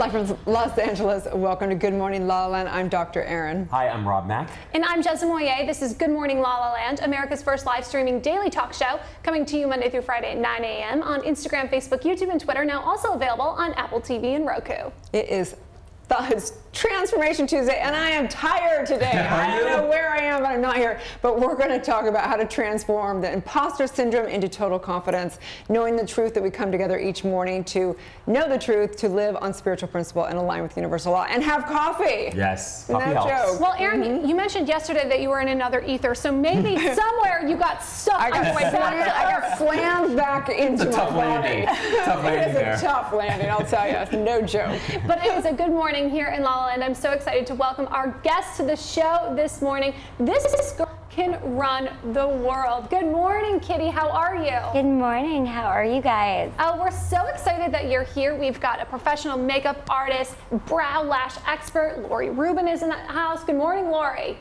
Live from Los Angeles, welcome to Good Morning La La Land. I'm Dr. Erin. Hi, I'm Rob Mack. And I'm Jessa Moyer. This is Good Morning La La Land, America's first live streaming daily talk show, coming to you Monday through Friday at 9 a.m. on Instagram, Facebook, YouTube, and Twitter, now also available on Apple TV and Roku. It is Transformation Tuesday, and I am tired today. I don't know where I am, but I'm not here. But we're going to talk about how to transform the imposter syndrome into total confidence, knowing the truth, that we come together each morning to know the truth, to live on spiritual principle and align with universal law, and have coffee. Yes, no coffee helps. joke. Well, Erin, you mentioned yesterday that you were in another ether, so maybe somewhere you got stuck on your way back. I got slammed back into It's a tough my body. landing. Tough landing there. It is a tough landing, I'll tell you. No joke. But it is a good morning here in La La Land. I'm so excited to welcome our guest to the show this morning. This girl can run the world. Good morning, Kitty. How are you? Good morning. How are you guys? Oh, we're so excited that you're here. We've got a professional makeup artist, brow lash expert. Lori Rubin is in the house. Good morning, Lori.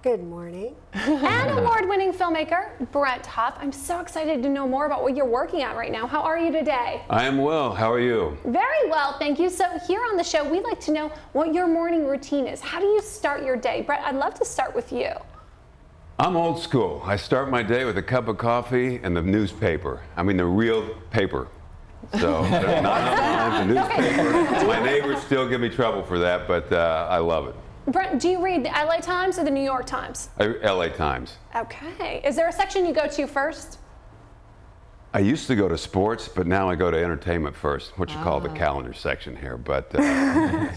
Good morning. And award-winning filmmaker, Brent Huff. I'm so excited to know more about what you're working at right now. How are you today? I am well. How are you? Very well, thank you. So here on the show, we'd like to know what your morning routine is. How do you start your day? Brent, I'd love to start with you. I'm old school. I start my day with a cup of coffee and the newspaper. I mean the real paper. So not online, the newspaper. My neighbors still give me trouble for that, but I love it. Brent, do you read the LA Times or the New York Times? LA Times. Okay. Is there a section you go to first? I used to go to sports, but now I go to entertainment first, what you call the calendar section here. But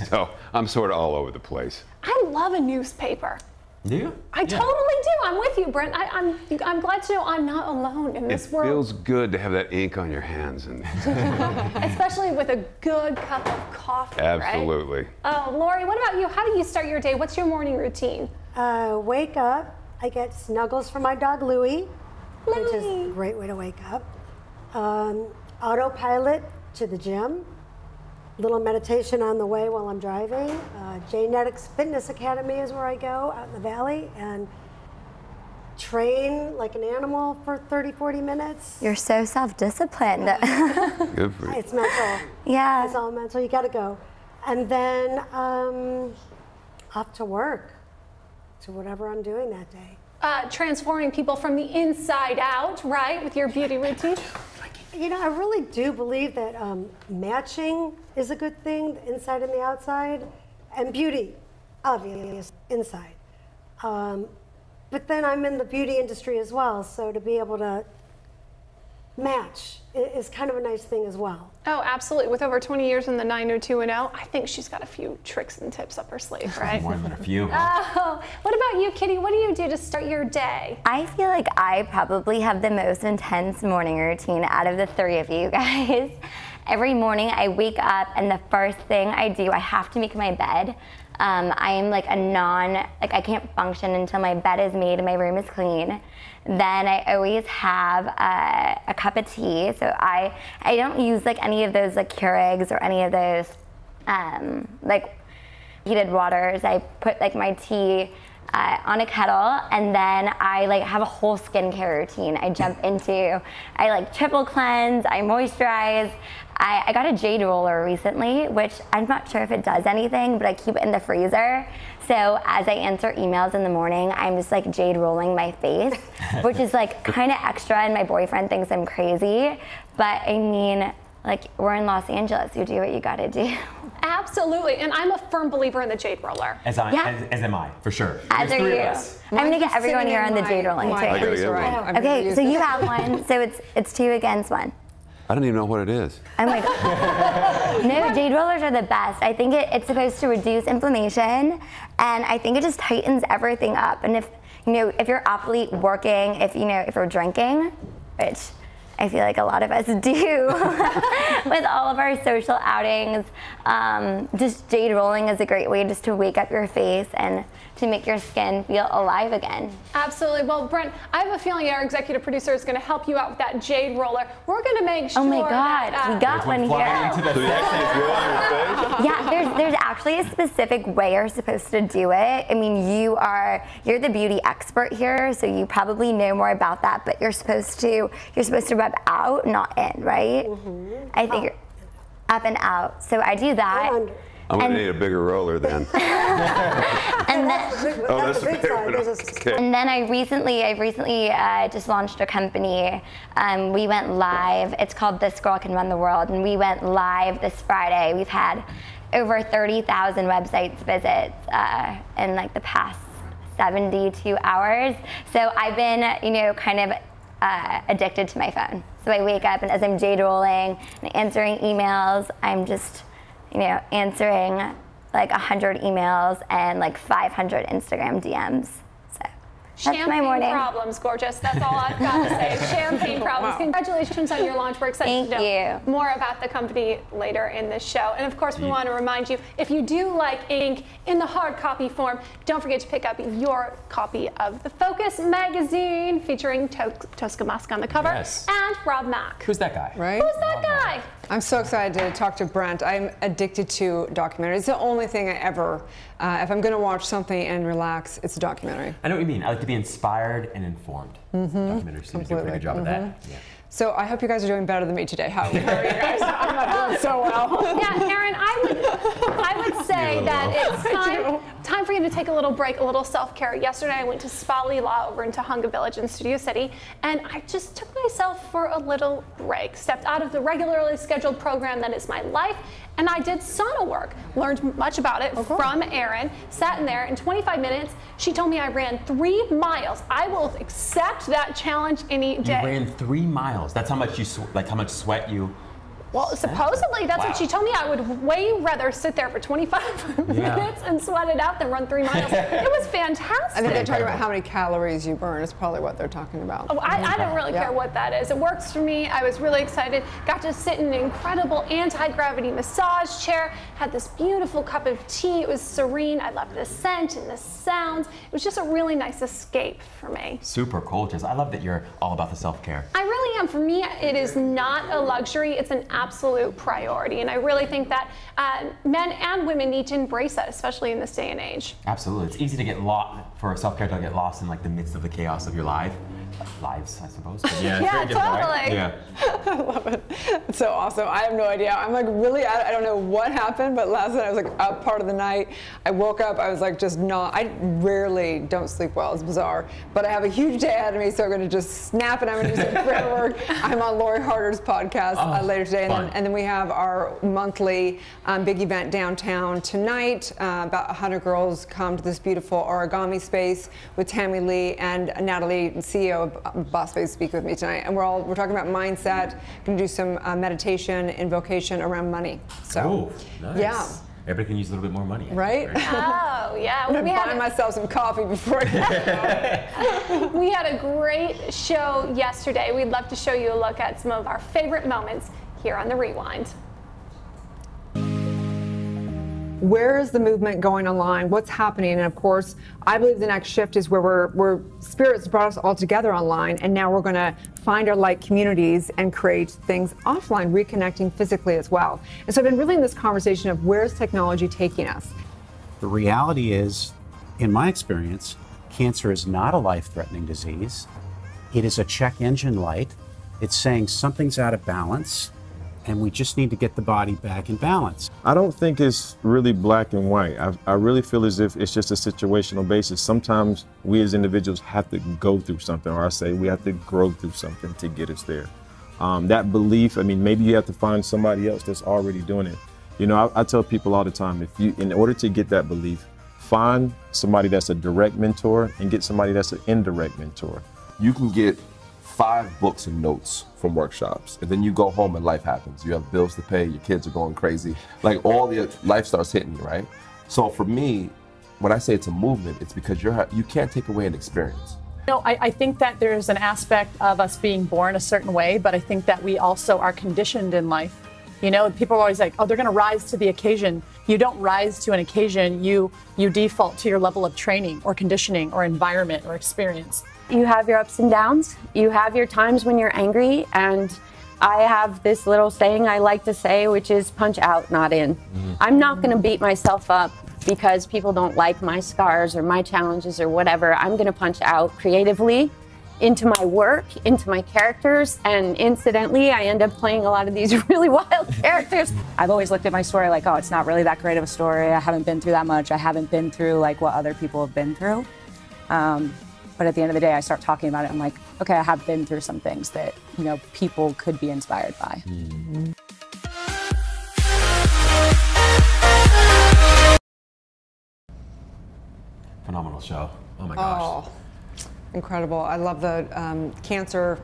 so I'm sort of all over the place. I love a newspaper. Do you? I totally do. I'm with you, Brent. I'm glad to know I'm not alone in this world. It feels good to have that ink on your hands. And especially with a good cup of coffee, absolutely. Right? Oh, Lori, what about you? How do you start your day? What's your morning routine? Wake up. I get snuggles from my dog, Louie, which is a great way to wake up. Autopilot to the gym. Little meditation on the way while I'm driving. J-Netics Fitness Academy is where I go out in the valley and train like an animal for 30-40 minutes. You're so self-disciplined. Good for you. It's mental. Yeah. It's all mental. You got to go. And then off to work, to whatever I'm doing that day. Transforming people from the inside out, right, with your beauty routine? You know, I really do believe that matching is a good thing, the inside and the outside, and beauty, obviously, is inside. But then I'm in the beauty industry as well, so to be able to match is kind of a nice thing as well. Oh, absolutely. With over 20 years in the 90210, I think she's got a few tricks and tips up her sleeve, right? More than a few. Oh, what about you, Kitty? What do you do to start your day? I feel like I probably have the most intense morning routine out of the three of you guys. Every morning I wake up and the first thing I do, I have to make my bed. I am like I can't function until my bed is made and my room is clean. Then I always have a cup of tea. So I don't use like any of those like Keurigs or any of those like heated waters. I put like my tea on a kettle, and then I like have a whole skincare routine. I like triple cleanse, I moisturize. I got a jade roller recently, which I'm not sure if it does anything, but I keep it in the freezer. So as I answer emails in the morning, I'm just like jade rolling my face, which is like kind of extra, and my boyfriend thinks I'm crazy. But I mean, like, we're in Los Angeles, you do what you gotta do. Absolutely, and I'm a firm believer in the jade roller. As am I, for sure. As are you. I'm gonna get everyone here on the jade rolling too. I gotta get one. Okay, so you have one, so it's 2 against 1. I don't even know what it is. Oh my God. No, jade rollers are the best. I think it's supposed to reduce inflammation, and I think it just tightens everything up. And if you're up late working, if you're drinking, which I feel like a lot of us do with all of our social outings, just jade rolling is a great way just to wake up your face and to make your skin feel alive again. Absolutely. Well, Brent, I have a feeling our executive producer is going to help you out with that jade roller. We're going to make sure. Oh my God, we got one here. So you actually roll on your face? Yeah, there's actually a specific way you're supposed to do it. I mean, you're the beauty expert here, so you probably know more about that. But you're supposed to rub out, not in, right? Mm-hmm. I think. up and out. So I do that. Under. I'm going to need a bigger roller then. And then, That's the big side. There's a- and then I recently just launched a company. We went live. It's called This Girl Can Run the World, and we went live this Friday. We've had over 30,000 websites visits in like the past 72 hours. So I've been, kind of addicted to my phone. So I wake up, and as I'm jade rolling and answering emails, I'm just answering like 100 emails and like 500 Instagram DMs. So that's my morning. Champagne problems, gorgeous. That's all I've got to say. Champagne problems. Wow. Congratulations on your launch. We're excited Thank to know you. more about the company later in this show. And of course, we want to remind you, if you do like ink in the hard copy form, don't forget to pick up your copy of the Focus magazine featuring Tosca Musk on the cover and Rob Mack. Who's that guy? Right? Who's that guy? I'm so excited to talk to Brent. I'm addicted to documentaries. It's the only thing I ever, if I'm going to watch something and relax, it's a documentary. I know what you mean. I like to be inspired and informed. Documentaries seem to do a pretty good job of that. Yeah. So I hope you guys are doing better than me today. How are you guys? I'm not doing so well. Yeah, Erin, I would say that it's time for you to take a little break, a little self-care. Yesterday I went to Spa LaLa over in Tahunga Village in Studio City, and I just took myself for a little break. Stepped out of the regularly scheduled program that is my life, and I did sauna work. Learned much about it from Erin. Sat in there in 25 minutes. She told me I ran 3 miles. I will accept that challenge any day. You ran 3 miles. That's how much how much sweat you. Well, supposedly that's what she told me. I would way rather sit there for 25 minutes and sweat it out than run 3 miles. It was fantastic. I think they're talking about how many calories you burn. Is probably what they're talking about. Oh, I don't really care what that is. It works for me. I was really excited. Got to sit in an incredible anti-gravity massage chair. Had this beautiful cup of tea. It was serene. I loved the scent and the sounds. It was just a really nice escape for me. Super cool, Jess. I love that you're all about the self-care. I really am. For me, it is not a luxury. It's an absolute priority. And I really think that men and women need to embrace that, especially in this day and age. Absolutely. It's easy to get lost, for self-care to get lost in like the midst of the chaos of your lives, I suppose. But yeah, it's very different, right? Totally. Yeah. I love it. It's so awesome. I have no idea. I'm like really, I don't know what happened, but last night I was like up part of the night. I woke up, I was like just not, I rarely don't sleep well. It's bizarre. But I have a huge day ahead of me, so I'm going to just snap and I'm going to do some prayer work. I'm on Lori Harder's podcast later today. And then we have our monthly big event downtown tonight. About 100 girls come to this beautiful origami space with Tammy Lee and Natalie, CEO of Boss Babe, speak with me tonight. And we're talking about mindset, going to do some meditation, invocation around money. So, nice. Yeah. Everybody can use a little bit more money. Right? Oh, yeah. I'm going to buy myself some coffee before I We had a great show yesterday. We'd love to show you a look at some of our favorite moments here on The Rewind. Where is the movement going online? What's happening? And of course, I believe the next shift is where spirits brought us all together online, and now we're going to find our like communities and create things offline, reconnecting physically as well. And so I've been really in this conversation of where's technology taking us? The reality is, in my experience, cancer is not a life-threatening disease. It is a check engine light. It's saying something's out of balance, and we just need to get the body back in balance. I don't think it's really black and white. I really feel as if it's just a situational basis. Sometimes we as individuals have to go through something, or I say we have to grow through something to get us there. That belief, I mean, maybe you have to find somebody else that's already doing it. You know, I tell people all the time, in order to get that belief, find somebody that's a direct mentor and get somebody that's an indirect mentor. You can get 5 books and notes from workshops, and then you go home and life happens. You have bills to pay, your kids are going crazy, like all the life starts hitting you, right? So for me, when I say it's a movement, it's because you can't take away an experience. You know, I think that there's an aspect of us being born a certain way, but I think that we also are conditioned in life. You know, people are always like, oh, they're going to rise to the occasion. You don't rise to an occasion, you default to your level of training or conditioning or environment or experience. You have your ups and downs. You have your times when you're angry. And I have this little saying I like to say, which is punch out, not in. I'm not going to beat myself up because people don't like my scars or my challenges or whatever. I'm going to punch out creatively into my work, into my characters, and incidentally, I end up playing a lot of these really wild characters. I've always looked at my story like, oh, it's not really that great of a story. I haven't been through that much. I haven't been through like what other people have been through. But at the end of the day, I start talking about it. I'm like, okay, I have been through some things that, you know, people could be inspired by. Mm-hmm. Phenomenal show. Oh my gosh. Oh, incredible. I love the cancer,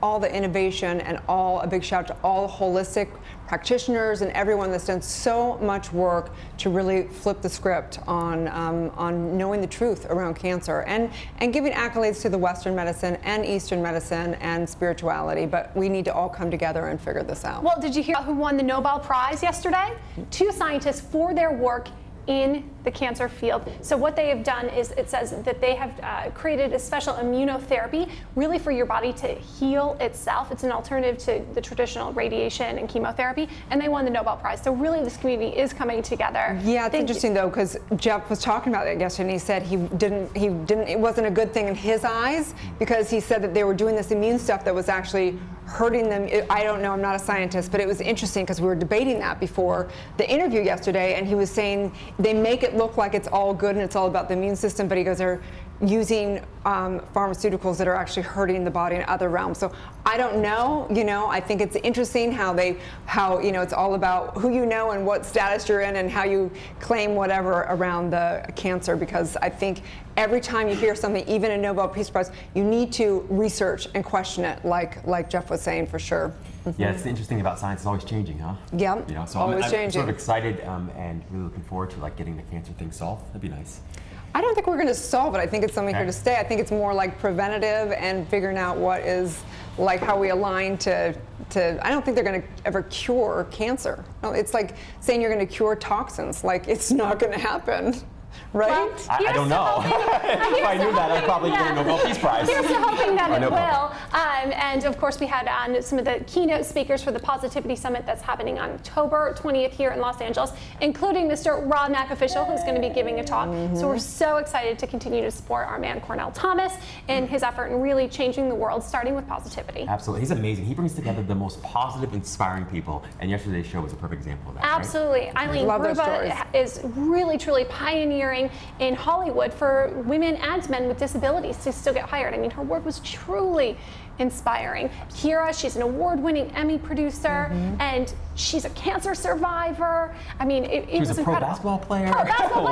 all the innovation, and a big shout out to all the holistic practitioners and everyone that's done so much work to really flip the script on knowing the truth around cancer and giving accolades to the Western medicine and Eastern medicine and spirituality. But we need to all come together and figure this out. Well, did you hear who won the Nobel Prize yesterday? 2 scientists for their work in the cancer field. So what they have done is, it says that they have created a special immunotherapy really for your body to heal itself. It's an alternative to the traditional radiation and chemotherapy, and they won the Nobel Prize. So really this community is coming together. Yeah, it's interesting though, because Jeff was talking about it yesterday, and he said it wasn't a good thing in his eyes, because he said that they were doing this immune stuff that was actually hurting them. I don't know, I'm not a scientist, but it was interesting because we were debating that before the interview yesterday, and he was saying they make it look like it's all good and it's all about the immune system, but he goes, they're using pharmaceuticals that are actually hurting the body in other realms. So I don't know, I think it's interesting how it's all about who you know and what status you're in and how you claim whatever around the cancer, because I think every time you hear something, even a Nobel Peace Prize, you need to research and question it, like Jeff was saying, for sure. Yeah, it's interesting about science, it's always changing, huh? Yeah, So always I'm changing. sort of excited and really looking forward to getting the cancer thing solved. That'd be nice. I don't think we're going to solve it. I think it's something here to stay. I think it's more like preventative and figuring out what is, like how we align to I don't think they're going to ever cure cancer. No, it's like saying you're going to cure toxins. Like, it's not going to happen. Right? Well, I don't know. If I knew that, I'd probably get a Nobel Peace Prize. Here's to hoping that it will. And of course, we had on some of the keynote speakers for the Positivity Summit that's happening on October 20th here in Los Angeles, including Mr. Rob McOfficial, who's going to be giving a talk. So we're so excited to continue to support our man Cornell Thomas in his effort in really changing the world, starting with positivity. Absolutely. He's amazing. He brings together the most positive, inspiring people, and yesterday's show was a perfect example of that. Absolutely. Right? Eileen Gruba is really, truly pioneering in Hollywood for women and men with disabilities to still get hired. I mean, her work was truly inspiring. Kira, she's an award-winning Emmy producer, and she's a cancer survivor. I mean, it was a incredible. pro basketball player. Pro basketball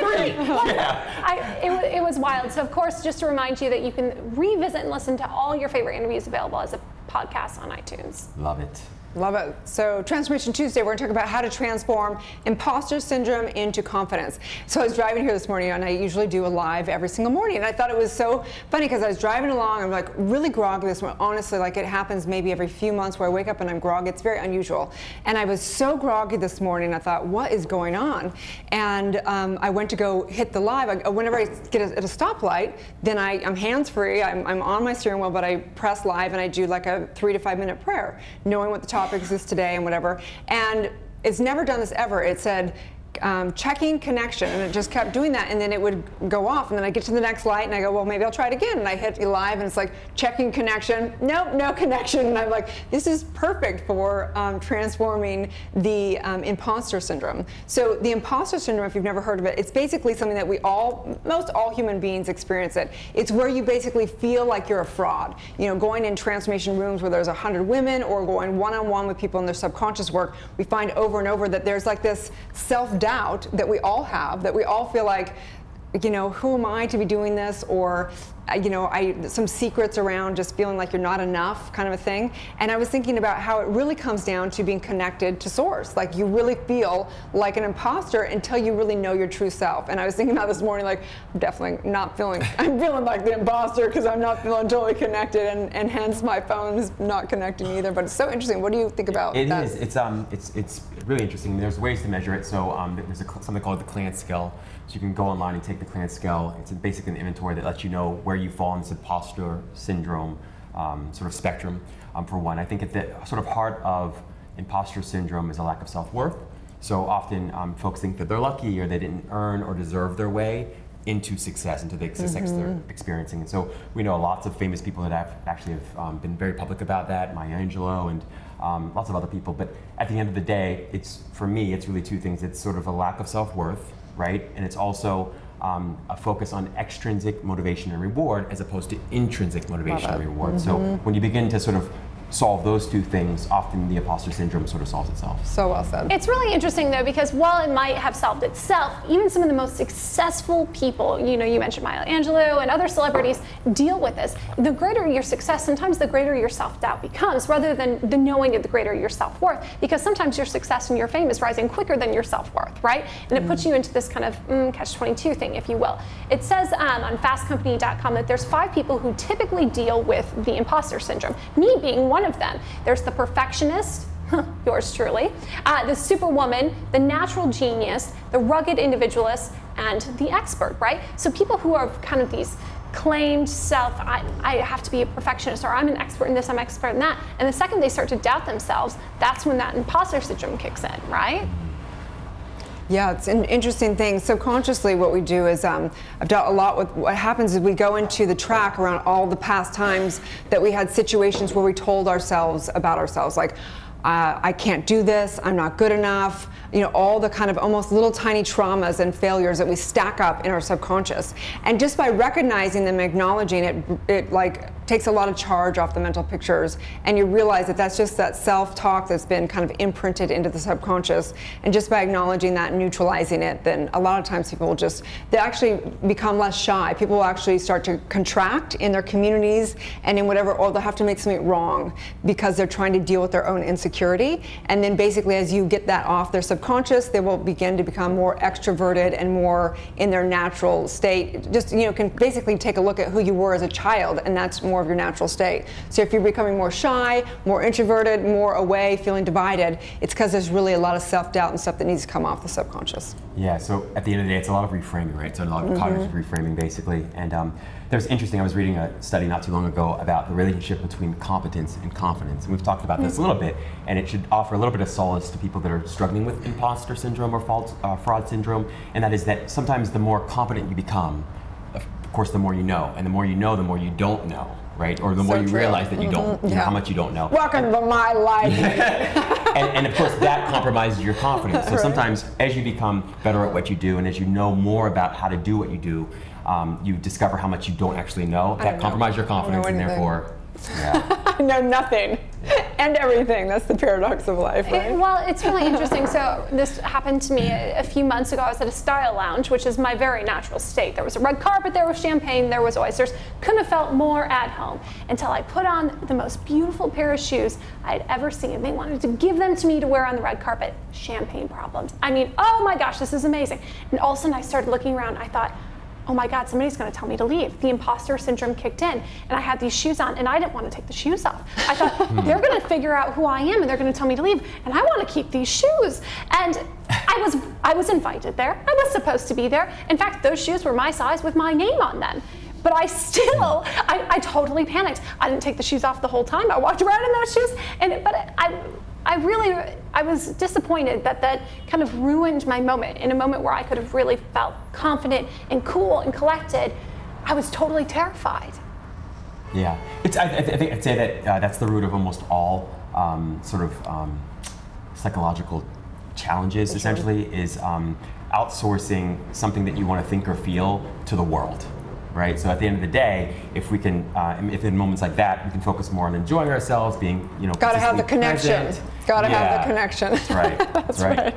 player. Yeah. It was wild. So, of course, just to remind you that you can revisit and listen to all your favorite interviews available as a podcast on iTunes. Love it. Love it. So Transformation Tuesday, we're going to talk about how to transform imposter syndrome into confidence. So I was driving here this morning, and I usually do a live every single morning, and I thought it was so funny because I was driving along, I'm like really groggy this morning. Honestly, like it happens maybe every few months where I wake up and I'm groggy. It's very unusual. And I was so groggy this morning, I thought, what is going on? And I went to go hit the live. Whenever I get at a stoplight, then I'm hands-free, I'm on my steering wheel, but I press live and I do like a 3 to 5 minute prayer, knowing what the topics is today and whatever. And it's never done this ever. It said checking connection, and it just kept doing that, and then it would go off, and then I get to the next light and I go, well, maybe I'll try it again, and I hit live and it's like checking connection, nope, no connection, and I'm like, this is perfect for transforming the imposter syndrome. So the imposter syndrome, if you've never heard of it, it's basically something that most all human beings experience it. It's where you basically feel like you're a fraud. Going in transformation rooms where there's 100 women, or going one-on-one with people in their subconscious work, we find over and over that there's like this self-doubt that we all have, that we all feel like, who am I to be doing this? Or, some secrets around just feeling like you're not enough, kind of a thing. And I was thinking about how it really comes down to being connected to source. Like, you really feel like an imposter until you really know your true self. And I was thinking about this morning, like, I'm feeling like the imposter because I'm not feeling totally connected, and hence my phone is not connecting either. But it's so interesting. What do you think about that? It is. It's really interesting. There's ways to measure it. So there's something called the Clan scale. So you can go online and take the Clan scale. It's basically an inventory that lets you know where you fall in this imposter syndrome sort of spectrum. For one, I think at the sort of heart of imposter syndrome is a lack of self-worth. So often folks think that they're lucky, or they didn't earn or deserve their way into success, into the success they're experiencing. And so we know lots of famous people that have been very public about that, Maya Angelou and lots of other people. But at the end of the day, for me, it's really two things. It's sort of a lack of self-worth, right? And it's also a focus on extrinsic motivation and reward as opposed to intrinsic motivation and reward. So when you begin to sort of solve those two things, often the imposter syndrome sort of solves itself. So well said. It's really interesting though, because while it might have solved itself, even some of the most successful people, you mentioned Maya Angelou and other celebrities, deal with this. The greater your success, sometimes the greater your self-doubt becomes, rather than the knowing of the greater your self-worth, because sometimes your success and your fame is rising quicker than your self-worth, right? And it puts you into this kind of catch-22 thing, if you will. It says on fastcompany.com that there's 5 people who typically deal with the imposter syndrome, me being one of them. There's the perfectionist, yours truly, the superwoman, the natural genius, the rugged individualist, and the expert, right? So people who are kind of these claimed I have to be a perfectionist, or I'm an expert in this, I'm an expert in that. And the second they start to doubt themselves, that's when that imposter syndrome kicks in, right? Yeah, it's an interesting thing. Subconsciously, what we do is, I've dealt a lot with what happens is we go into the track around all the past times that we had situations where we told ourselves about ourselves, like, I can't do this, I'm not good enough, all the kind of almost little tiny traumas and failures that we stack up in our subconscious. And just by recognizing them, acknowledging it, it like takes a lot of charge off the mental pictures, and you realize that that's just that self-talk that's been kind of imprinted into the subconscious. And just by acknowledging that and neutralizing it, then a lot of times people will they actually become less shy. People will actually start to contract in their communities and in whatever, or they'll have to make something wrong because they're trying to deal with their own insecurity. And then basically as you get that off their subconscious, they will begin to become more extroverted and more in their natural state. Just, can basically take a look at who you were as a child, and that's more of your natural state. So if you're becoming more shy, more introverted, more away, feeling divided, it's because there's really a lot of self-doubt and stuff that needs to come off the subconscious. Yeah, so at the end of the day, it's a lot of reframing, right? So a lot of cognitive reframing, basically. And there's interesting, I was reading a study not too long ago about the relationship between competence and confidence. And we've talked about this a little bit, and it should offer a little bit of solace to people that are struggling with imposter syndrome or fraud syndrome. And that is that sometimes the more competent you become, of course, the more you know. And the more you know, the more you don't know. Right? Or the more you realize that you don't, how much you don't know. Welcome to my life. and of course, that compromises your confidence. So sometimes as you become better at what you do, and as you know more about how to do what you do, you discover how much you don't actually know. That compromises your confidence, and therefore, I know nothing and everything. That's the paradox of life, right? Well, it's really interesting. So this happened to me a few months ago. I was at a style lounge, which is my very natural state. There was a red carpet, there was champagne, there was oysters. Couldn't have felt more at home until I put on the most beautiful pair of shoes I'd ever seen. They wanted to give them to me to wear on the red carpet. Champagne problems. I mean, oh my gosh, this is amazing. And all of a sudden I started looking around. I thought, oh my God, somebody's gonna tell me to leave. The imposter syndrome kicked in, and I had these shoes on, and I didn't want to take the shoes off. I thought, they're gonna figure out who I am, and they're gonna tell me to leave, and I want to keep these shoes. And I was invited there. I was supposed to be there. In fact, those shoes were my size with my name on them. But I still, I totally panicked. I didn't take the shoes off the whole time. I walked around in those shoes, I was disappointed that kind of ruined my moment. In a moment where I could have really felt confident and cool and collected, I was totally terrified. Yeah, I think I'd say that that's the root of almost all psychological challenges, essentially, is outsourcing something that you want to think or feel to the world. Right. So at the end of the day, if we can, if in moments like that, we can focus more on enjoying ourselves, being, Gotta have the connection. Gotta have the connection. That's right. That's right.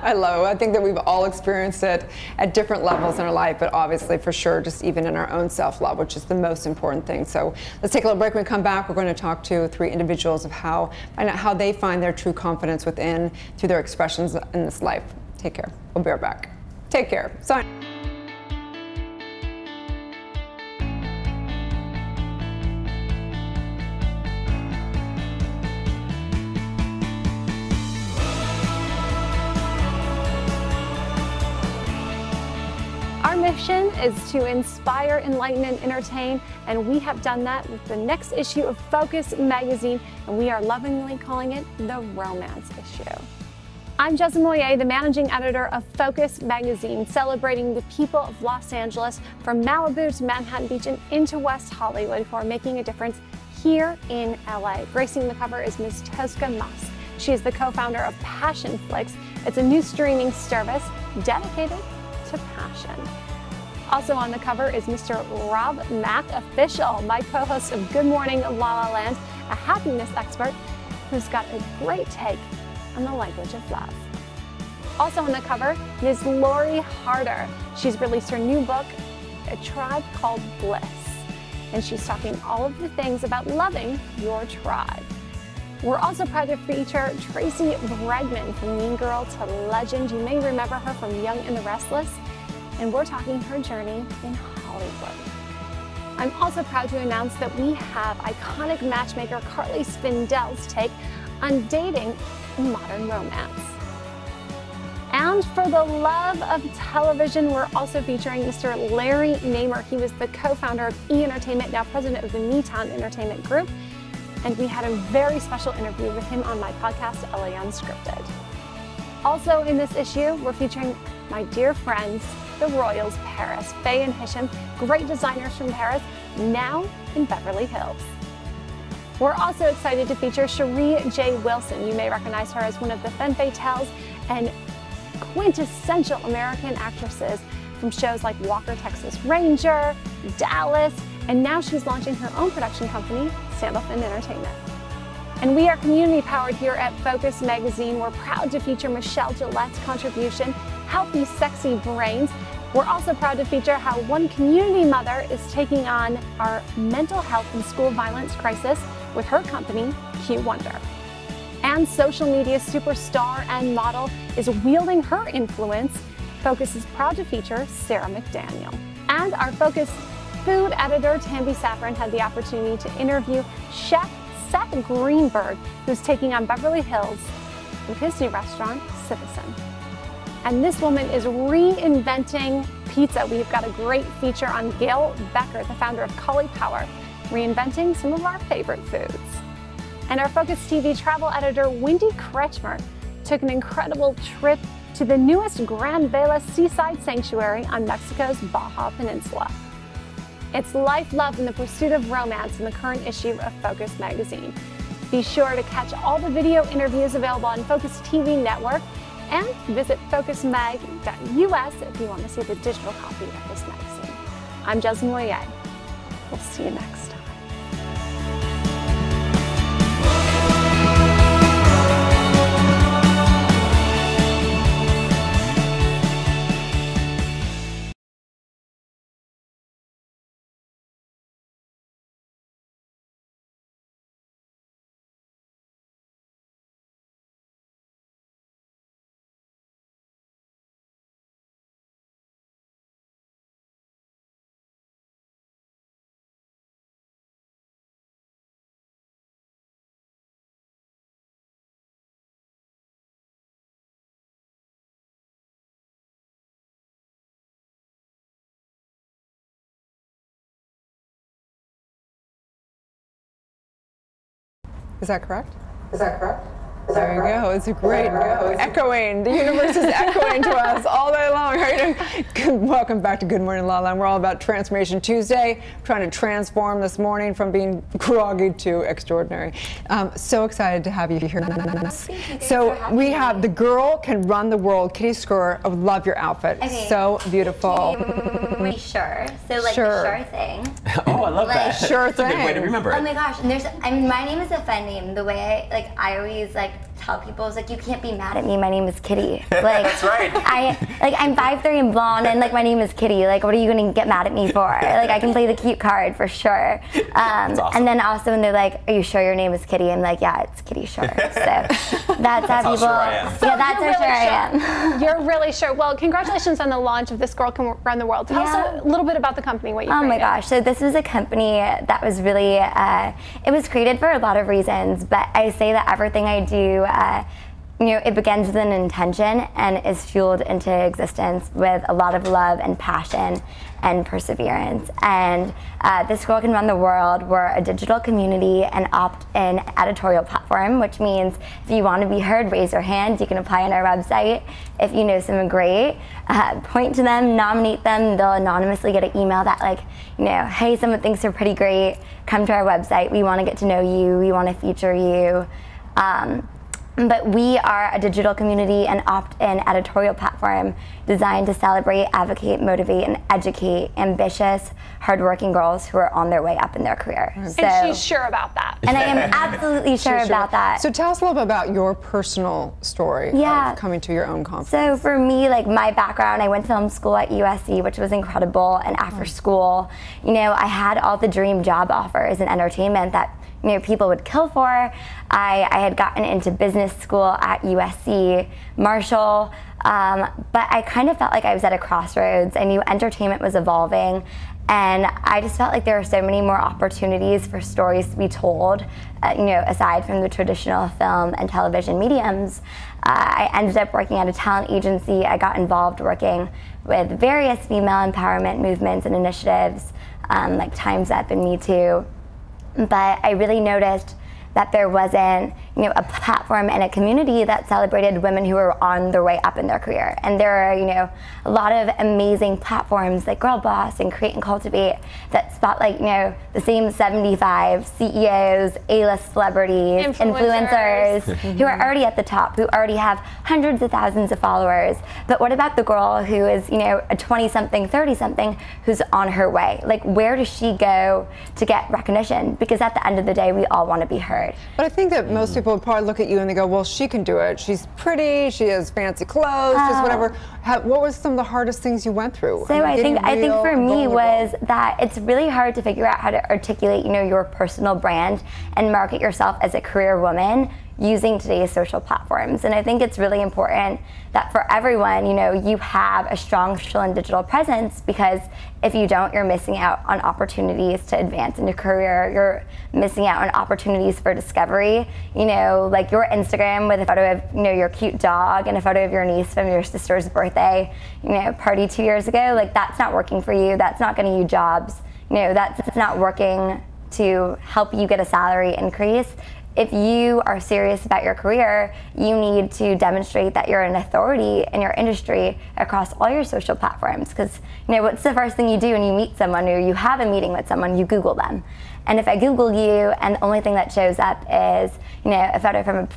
I love it. I think that we've all experienced it at different levels in our life, but obviously, for sure, just even in our own self-love, which is the most important thing. So let's take a little break. When we come back, we're going to talk to 3 individuals of find out how they find their true confidence within through their expressions in this life. Take care. We'll be right back. Take care. Sign. Our mission is to inspire, enlighten, and entertain, and we have done that with the next issue of Focus magazine, and we are lovingly calling it the Romance Issue. I'm Jessica Moyer, the managing editor of Focus magazine, celebrating the people of Los Angeles from Malibu to Manhattan Beach and into West Hollywood who are making a difference here in LA. Gracing the cover is Ms. Tosca Musk. She is the co-founder of Passion Flicks. It's a new streaming service dedicated to passion. Also on the cover is Mr. Rob Mack, official, my co-host of Good Morning La La Land, a happiness expert who's got a great take on the language of love. Also on the cover, Ms. Lori Harder. She's released her new book, A Tribe Called Bliss, and she's talking all of the things about loving your tribe. We're also proud to feature Tracy Bregman, from Mean Girl to Legend. You may remember her from Young and the Restless, and we're talking her journey in Hollywood. I'm also proud to announce that we have iconic matchmaker Carly Spindel's take on dating in modern romance. And for the love of television, we're also featuring Mr. Larry Namer. He was the co-founder of E! Entertainment, now president of the Newtown Entertainment Group. And we had a very special interview with him on my podcast, LA Unscripted. Also in this issue, we're featuring my dear friends, the Royals Paris, Faye and Hisham, great designers from Paris, now in Beverly Hills. We're also excited to feature Cherie J. Wilson. You may recognize her as one of the femme fatales and quintessential American actresses from shows like Walker, Texas Ranger, Dallas, and now she's launching her own production company, Sandalfin Entertainment. And we are community powered here at Focus Magazine. We're proud to feature Michelle Gillette's contribution, Healthy Sexy Brains. We're also proud to feature how one community mother is taking on our mental health and school violence crisis with her company, Q Wonder. And social media superstar and model is wielding her influence. Focus is proud to feature Sarah McDaniel. And our Focus food editor, Tambi Safran, had the opportunity to interview Chef Seth Greenberg, who's taking on Beverly Hills with his new restaurant, Citizen. And this woman is reinventing pizza. We've got a great feature on Gail Becker, the founder of Cully Power, reinventing some of our favorite foods. And our Focus TV travel editor, Wendy Kretschmer, took an incredible trip to the newest Grand Vela seaside sanctuary on Mexico's Baja Peninsula. It's life, love, and the pursuit of romance in the current issue of Focus Magazine. Be sure to catch all the video interviews available on Focus TV Network, and visit focusmag.us if you want to see the digital copy of this magazine. I'm Jessica Moyer. We'll see you next time. Is that correct? Is that correct? There you go. It's a great echoing. The universe is echoing to us all day long. How are you doing? Welcome back to Good Morning La La. We're all about Transformation Tuesday, trying to transform this morning from being groggy to extraordinary. So excited to have you here. So we have the girl can run the world. Kitty Skur. I love your outfit. Okay. So beautiful. Sure. So like the sure thing. Oh, I love that. Sure thing. That's a good way to remember it. Oh my gosh. And my name is a fun name. The way I always tell people is you can't be mad at me. My name is Kitty. That's right. I'm 5'3" and blonde, and my name is Kitty. What are you gonna get mad at me for? I can play the cute card for sure. That's awesome. And then also when they're like, "Are you sure your name is Kitty?" I'm like, "Yeah, it's Kitty Sure." So that's how people. Sure I am. So yeah, that's how sure I am. You're really sure. Well, congratulations on the launch of This Girl Can Run the World. Tell us a little bit about the company, what you created. Oh my gosh. So this was a company that was really, it was created for a lot of reasons, but I say that everything I do it begins with an intention and is fueled into existence with a lot of love and passion and perseverance. And This Girl Can Run the World, we're a digital community and opt-in editorial platform, which means if you want to be heard, raise your hand. You can apply on our website. If you know someone great, point to them, nominate them. They'll anonymously get an email that hey, someone thinks you're pretty great. Come to our website. We want to get to know you. We want to feature you. But we are a digital community and opt-in editorial platform designed to celebrate, advocate, motivate, and educate ambitious, hardworking girls who are on their way up in their career. And she's sure about that. And I am absolutely sure about that. So tell us a little bit about your personal story of coming to your own confidence. So for me, my background, I went to film school at USC, which was incredible. And after school, I had all the dream job offers in entertainment that people would kill for. I had gotten into business school at USC, Marshall, but I kind of felt like I was at a crossroads. I knew entertainment was evolving, and I just felt like there were so many more opportunities for stories to be told, aside from the traditional film and television mediums. I ended up working at a talent agency. I got involved working with various female empowerment movements and initiatives, like Time's Up and Me Too. But I really noticed that there wasn't, a platform and a community that celebrated women who were on their way up in their career. And there are, a lot of amazing platforms like Girl Boss and Create and Cultivate that spotlight, the same 75 CEOs, A-list celebrities, influencers who are already at the top, who already have hundreds of thousands of followers. But what about the girl who is, a 20-something, 30-something who's on her way? Where does she go to get recognition? Because at the end of the day, we all want to be heard. But I think that most people would probably look at you and they go, well, she can do it. She's pretty, she has fancy clothes, just whatever. What was some of the hardest things you went through? So I think for me was that it's really hard to figure out how to articulate, your personal brand and market yourself as a career woman using today's social platforms. And I think it's really important that for everyone, you have a strong social and digital presence, because if you don't, you're missing out on opportunities to advance in your career. You're missing out on opportunities for discovery. Like your Instagram with a photo of, your cute dog and a photo of your niece from your sister's birthday, party 2 years ago, that's not working for you. That's not getting you jobs. That's not working to help you get a salary increase. If you are serious about your career, you need to demonstrate that you're an authority in your industry across all your social platforms. Because, what's the first thing you do when you meet someone or you have a meeting with someone? You Google them. And if I Google you and the only thing that shows up is, a photo from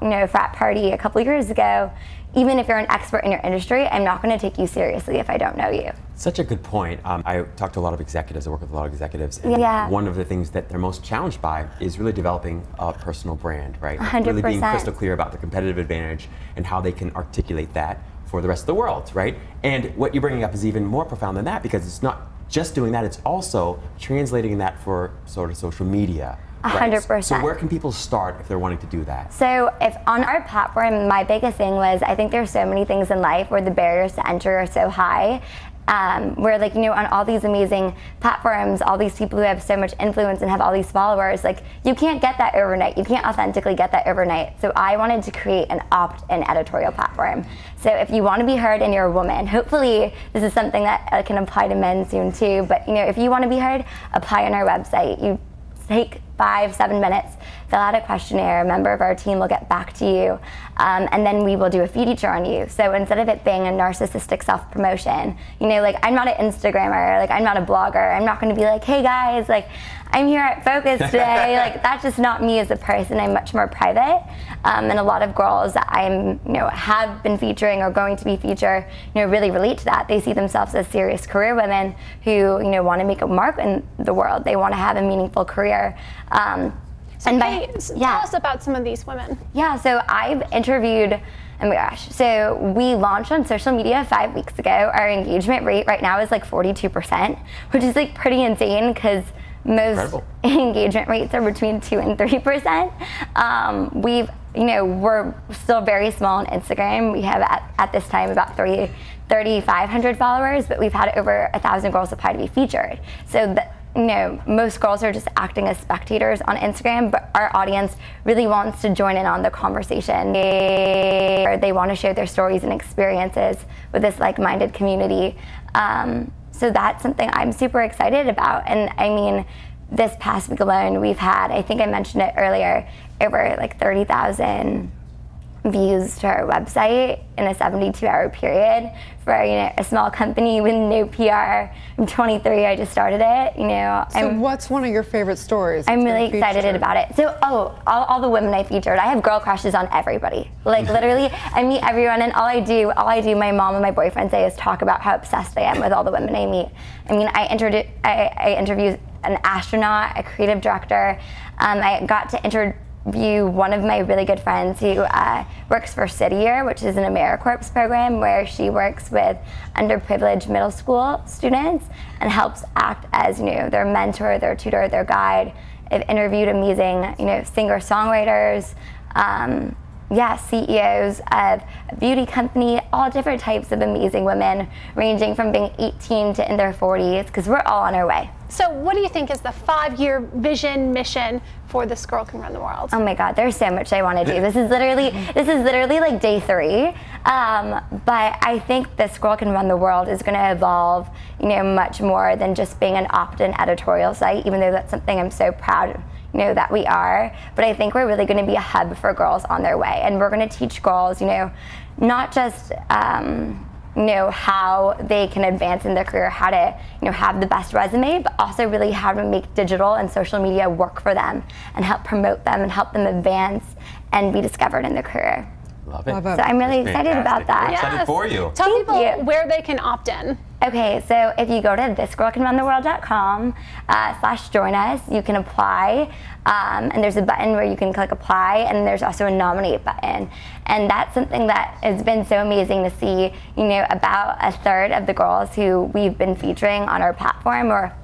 a frat party a couple years ago, even if you're an expert in your industry, I'm not going to take you seriously if I don't know you. Such a good point. I talk to a lot of executives. I work with a lot of executives. And one of the things that they're most challenged by is really developing a personal brand, right? 100%. Really being crystal clear about the competitive advantage and how they can articulate that for the rest of the world, right? And what you're bringing up is even more profound than that, because it's not just doing that, it's also translating that for sort of social media. 100%. Right. So where can people start if they're wanting to do that? So if on our platform, my biggest thing was, I think there's so many things in life where the barriers to entry are so high. Where on all these amazing platforms, all these people who have so much influence and have all these followers, you can't get that overnight. You can't authentically get that overnight. So I wanted to create an opt-in editorial platform. So if you want to be heard and you're a woman, hopefully this is something that can apply to men soon too, but if you want to be heard, apply on our website. You take 5-7 minutes, fill out a questionnaire, a member of our team will get back to you, and then we will do a feature on you. So instead of it being a narcissistic self-promotion, I'm not an Instagrammer, I'm not a blogger, I'm not going to be like, hey guys, I'm here at Focus today. That's just not me as a person. I'm much more private. And a lot of girls that have been featuring or going to be featured, really relate to that. They see themselves as serious career women who, want to make a mark in the world. They want to have a meaningful career. Tell us about some of these women. Yeah, so I've interviewed, oh my gosh, so we launched on social media 5 weeks ago. Our engagement rate right now is 42%, which is pretty insane, because most engagement rates are between 2 and 3%. We're still very small on Instagram. We have at this time about 3,500 followers, but we've had over 1,000 girls apply to be featured. So most girls are just acting as spectators on Instagram, but our audience really wants to join in on the conversation. They want to share their stories and experiences with this like-minded community. So that's something I'm super excited about. And I mean, this past week alone, we've had, I think I mentioned it earlier, over like 30,000 views to our website in a 72-hour period for a small company with no PR. I'm 23. I just started it. So what's one of your favorite stories? I'm really excited about it. So all the women I featured, I have girl crushes on everybody. Like literally, I meet everyone, and all I do, my mom and my boyfriend say is talk about how obsessed I am with all the women I meet. I mean, I interviewed an astronaut, a creative director. I got to interview one of my really good friends who works for City Year, which is an AmeriCorps program where she works with underprivileged middle school students and helps act as their mentor, their tutor, their guide. I've interviewed amazing singer-songwriters, CEOs of a beauty company, all different types of amazing women, ranging from being 18 to in their 40s, because we're all on our way. So what do you think is the 5-year vision, mission for This Girl Can Run the World? Oh my God, there's so much I want to do. This is literally like day 3. But I think This Girl Can Run the World is going to evolve, much more than just being an opt-in editorial site, even though that's something I'm so proud that we are. But I think we're really going to be a hub for girls on their way. And we're going to teach girls, not just, how they can advance in their career, how to, have the best resume, but also really how to make digital and social media work for them and help promote them and help them advance and be discovered in their career. Love it. So I'm really excited about that. We're excited for you. Tell people where they can opt in. Okay, so if you go to thisgirlcanruntheworld.com/join us, you can apply, and there's a button where you can click apply, and there's also a nominate button. And that's something that has been so amazing to see, about a third of the girls who we've been featuring on our platform or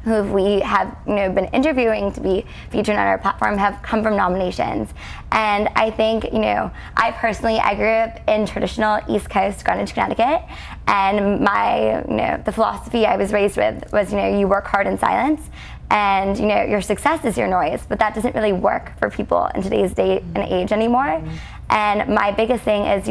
who we have been interviewing to be featured on our platform have come from nominations. And I think, I grew up in traditional East Coast, Greenwich, Connecticut, and the philosophy I was raised with was, you work hard in silence, and your success is your noise, but that doesn't really work for people in today's day and age anymore. And my biggest thing is,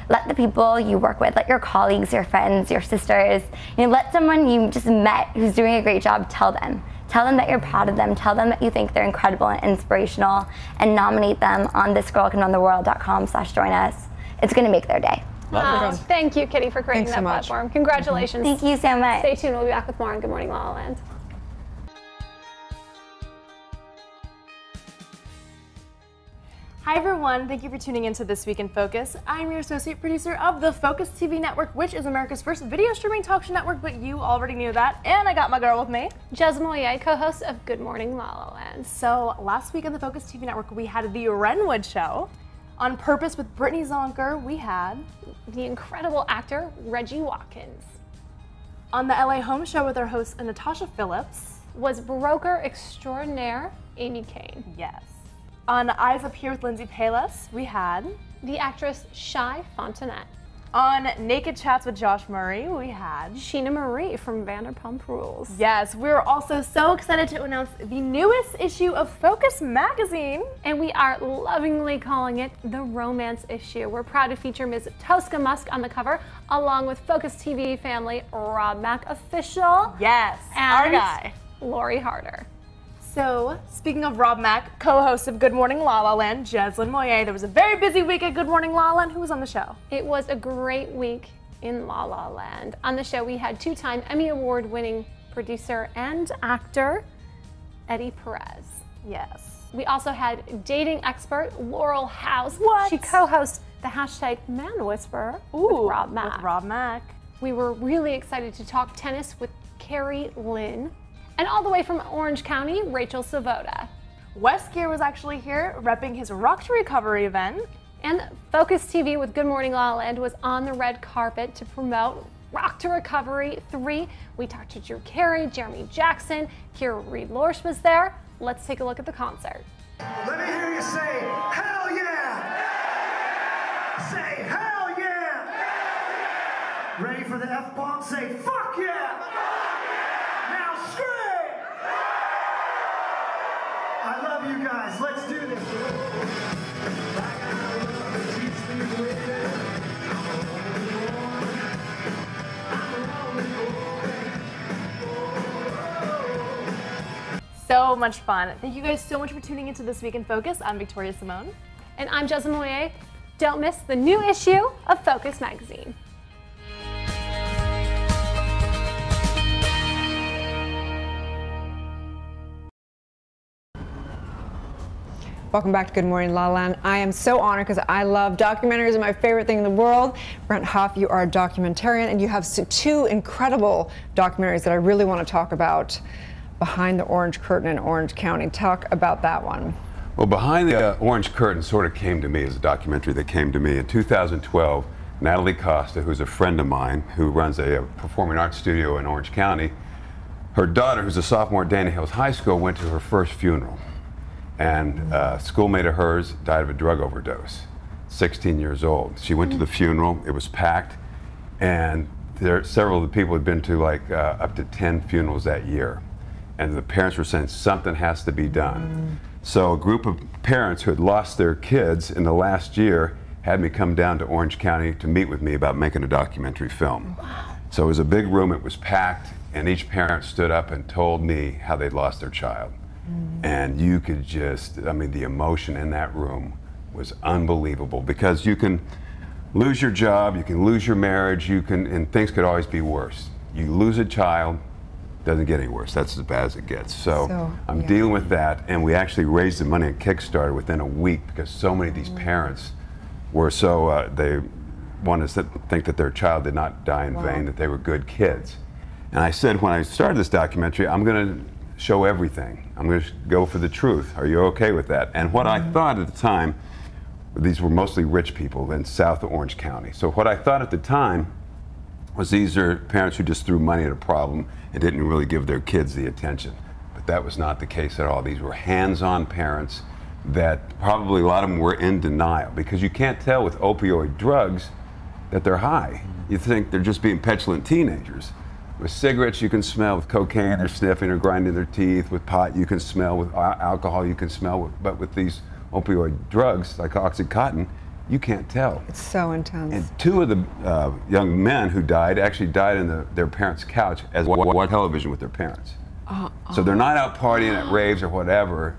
let the people you work with, let your colleagues, your friends, your sisters, let someone you just met who's doing a great job, tell them. Tell them that you're proud of them. Tell them that you think they're incredible and inspirational, and nominate them on thisgirlcanruntheworld.com/join us. It's going to make their day. Wow. Thank you, Kitty, for creating that platform. Congratulations. Thank you so much. Stay tuned. We'll be back with more on Good Morning La La Land. Hi everyone, thank you for tuning into This Week in Focus. I'm your associate producer of the Focus TV network, which is America's first video streaming talk show network, but you already knew that. And I got my girl with me, Jez Moye, co-host of Good Morning La La Land. So last week on the Focus TV network, we had the Wrenwood Show. On Purpose with Brittany Zonker, we had the incredible actor Reggie Watkins. On the LA Home Show with our host Natasha Phillips was broker extraordinaire Amy Kane. Yes. On Eyes Up Here with Lindsay Palis, we had the actress Shai Fontanette. On Naked Chats with Josh Murray, we had Sheena Marie from Vanderpump Rules. Yes, we're also so excited to announce the newest issue of Focus magazine. And we are lovingly calling it the Romance Issue. We're proud to feature Ms. Tosca Musk on the cover, along with Focus TV family Rob Mack official. Yes, and our guy, Lori Harder. So, speaking of Rob Mack, co-host of Good Morning La La Land, Jeslyn Moye, there was a very busy week at Good Morning La La Land. Who was on the show? It was a great week in La La Land. On the show, we had 2-time Emmy Award-winning producer and actor Eddie Perez. Yes. We also had dating expert Laurel House. What? She co-hosts the hashtag Man Whisperer with Rob Mack. With Rob Mack. We were really excited to talk tennis with Carrie Lynn. And all the way from Orange County, Rachel Savoda. Wes Gear was actually here repping his Rock to Recovery event. And Focus TV with Good Morning La La Land was on the red carpet to promote Rock to Recovery 3. We talked to Drew Carey, Jeremy Jackson, Kira Reed-Lorsch was there. Let's take a look at the concert. Let me hear you say, hell yeah! Say, hell yeah! Ready for the F-bomb? Say, fuck yeah! Now scream! love you guys. Let's do this. So much fun. Thank you guys so much for tuning into This Week in Focus. I'm Victoria Simone. And I'm Jessamine Moyer. Don't miss the new issue of Focus magazine. Welcome back to Good Morning La La Land. I am so honored because I love documentaries, my favorite thing in the world. Brent Huff, you are a documentarian, and you have two incredible documentaries that I really want to talk about. Behind the Orange Curtain in Orange County. Talk about that one. Well, Behind the Orange Curtain sort of came to me as a documentary that came to me in 2012. Natalie Costa, who's a friend of mine who runs a performing arts studio in Orange County, her daughter, who's a sophomore at Dana Hills High School, went to her first funeral. And a schoolmate of hers died of a drug overdose, 16 years old. She went to the funeral, it was packed, and several of the people had been to like up to 10 funerals that year. And the parents were saying something has to be done. So a group of parents who had lost their kids in the last year had me come down to Orange County to meet with me about making a documentary film. Wow. So it was a big room, it was packed, and each parent stood up and told me how they'd lost their child. And you could just, I mean, the emotion in that room was unbelievable, because you can lose your job, you can lose your marriage, and things could always be worse. You lose a child, doesn't get any worse. That's as bad as it gets. So I'm dealing with that, and we actually raised the money on Kickstarter within a week, because so many of these parents were so, they wanted to think that their child did not die in vain, that they were good kids. And I said, when I started this documentary, I'm going to show everything. I'm going to go for the truth. Are you okay with that? And what I thought at the time, these were mostly rich people in South Orange County. So what I thought at the time was these are parents who just threw money at a problem and didn't really give their kids the attention. But that was not the case at all. These were hands-on parents that probably a lot of them were in denial, because you can't tell with opioid drugs that they're high. You think they're just being petulant teenagers. With cigarettes, you can smell. With cocaine, they're sniffing or grinding their teeth. With pot, you can smell. With alcohol, you can smell. But with these opioid drugs, like Oxycontin, you can't tell. It's so intense. And two of the young men who died actually died in their parents' couch as watching television with their parents. So they're not out partying at raves or whatever.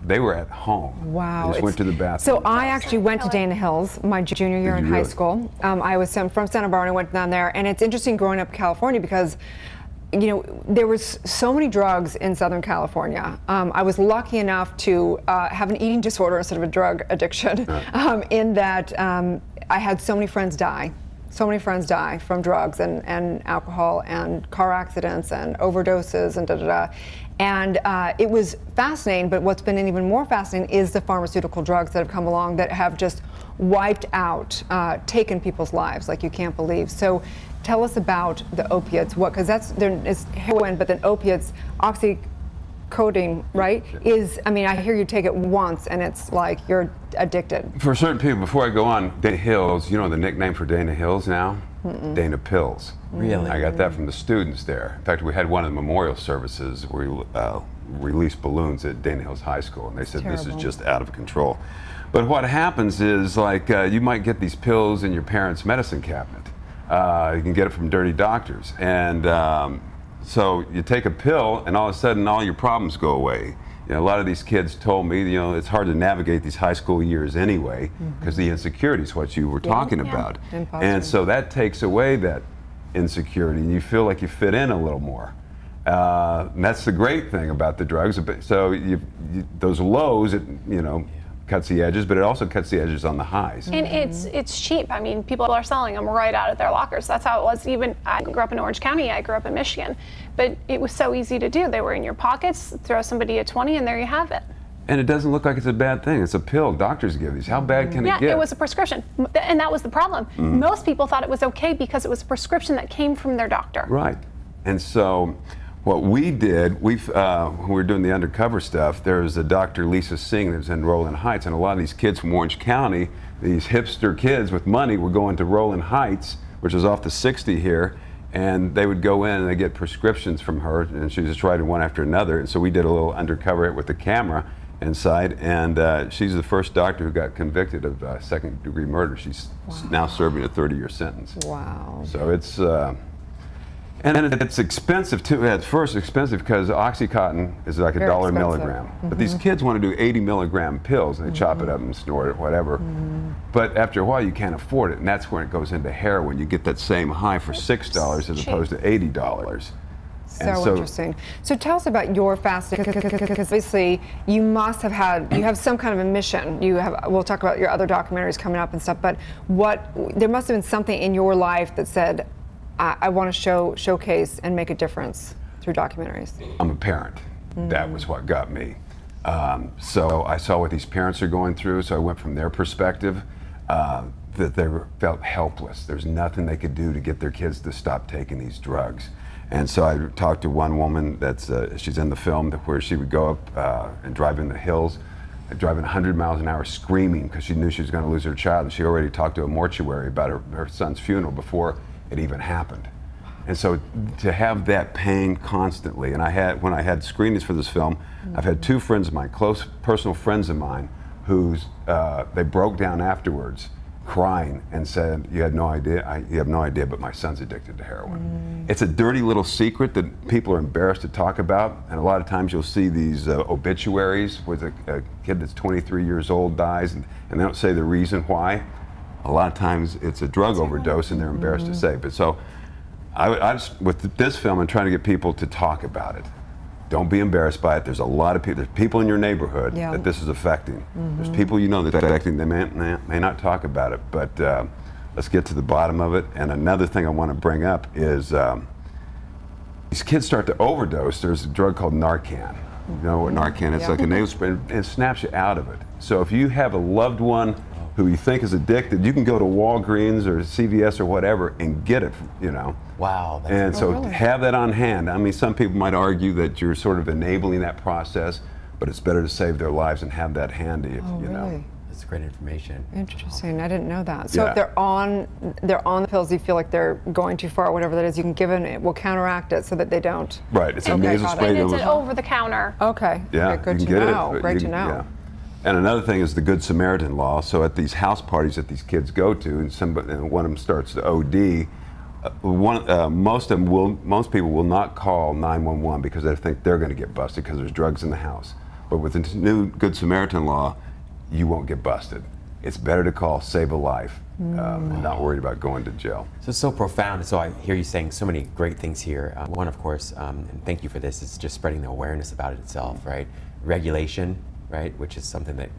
They were at home. Wow. They just went to the bathroom. So I actually went to Dana Hills my junior year in high school. I was from Santa Barbara, and I went down there. And it's interesting growing up in California, because you know, there was so many drugs in Southern California. I was lucky enough to have an eating disorder instead of a drug addiction, in that I had so many friends die. So many friends die from drugs and alcohol and car accidents and overdoses and da-da-da. And it was fascinating, but what's been even more fascinating is the pharmaceutical drugs that have come along that have just wiped out, taken people's lives like you can't believe. So tell us about the opiates, because there is heroin, but then opiates, oxycodone, right? Is, I mean, I hear you take it once and it's like you're addicted. For certain people, before I go on, Dana Hills, you know the nickname for Dana Hills now? Dana Pills. Really? I got that from the students there. In fact, we had one of the memorial services where we released balloons at Dana Hills High School, and they said this is just out of control. But what happens is, like, you might get these pills in your parents' medicine cabinet. You can get it from dirty doctors. And so you take a pill, and all of a sudden, all your problems go away. You know, a lot of these kids told me, you know, it's hard to navigate these high school years anyway, because the insecurity is what you were talking about. And so that takes away that insecurity, and you feel like you fit in a little more. And that's the great thing about the drugs. So those lows, you know, cuts the edges, but it also cuts the edges on the highs. And it's cheap. I mean, people are selling them right out of their lockers. That's how it was. Even I grew up in Orange County. I grew up in Michigan, but it was so easy to do. They were in your pockets. Throw somebody a 20, and there you have it. And it doesn't look like it's a bad thing. It's a pill. Doctors give these. How bad can it get? Yeah, it was a prescription, and that was the problem. Most people thought it was okay because it was a prescription that came from their doctor. Right. And so what we did, when we were doing the undercover stuff, there was a Dr. Lisa Singh that was in Roland Heights, and a lot of these kids from Orange County, these hipster kids with money, were going to Roland Heights, which is off the 60 here, and they would go in and they get prescriptions from her, and she was just writing one after another. And so we did a little undercover with the camera, inside, and she's the first doctor who got convicted of second-degree murder. She's now serving a 30-year sentence. Wow. So it's and it's expensive too. At first, expensive because OxyContin is like Very $1 a expensive. milligram. But these kids want to do 80 milligram pills, and they chop it up and snort it, whatever. But after a while, you can't afford it, and that's when it goes into heroin. You get that same high for $6 as opposed to $80. So interesting. So tell us about your fasting, because obviously you must have you have some kind of a mission. We'll talk about your other documentaries coming up and stuff, but there must have been something in your life that said, I want to showcase and make a difference through documentaries. I'm a parent. That was what got me. So I saw what these parents are going through, so I went from their perspective, that they felt helpless. There's nothing they could do to get their kids to stop taking these drugs. And so I talked to one woman she's in the film, where she would go up and drive in the hills, driving 100 miles an hour screaming because she knew she was going to lose her child. And she already talked to a mortuary about her son's funeral before it even happened. And so to have that pain constantly, and when I had screenings for this film, I've had two friends of mine, close personal friends of mine, they broke down afterwards crying and said, you have no idea, but my son's addicted to heroin. It's a dirty little secret that people are embarrassed to talk about, and a lot of times you'll see these obituaries where a kid that's 23 years old dies, and they don't say the reason why. A lot of times it's a drug overdose, and they're embarrassed to say. But so, with this film, I'm trying to get people to talk about it. Don't be embarrassed by it. There's a lot of people. There's people in your neighborhood that this is affecting. There's people you know that it's affecting. They may not talk about it, but let's get to the bottom of it. And another thing I want to bring up is these kids start to overdose. There's a drug called Narcan. You know what Narcan is? It's like a nasal spray, and it snaps you out of it. So if you have a loved one who you think is addicted, you can go to Walgreens or CVS or whatever and get it, you know. Wow. And so have that on hand. I mean, some people might argue that you're sort of enabling that process, but it's better to save their lives and have that handy, if you know. That's great information. Interesting. I didn't know that. So if they're on the pills, you feel like they're going too far, whatever that is, you can give it will counteract it so that they don't. Right. It's a nasal spray. And it's an over-the-counter. Okay. Yeah. Okay, good to know. Great to know. Yeah. And another thing is the Good Samaritan law. So at these house parties that these kids go to, and one of them starts to OD, most people will not call 911 because they think they're going to get busted because there's drugs in the house. But with the new Good Samaritan law, you won't get busted. It's better to call, save a life, and not worried about going to jail. So it's so profound. So I hear you saying so many great things here. One, of course, and thank you for this, is just spreading the awareness about it itself, right? Regulation, right, which is something that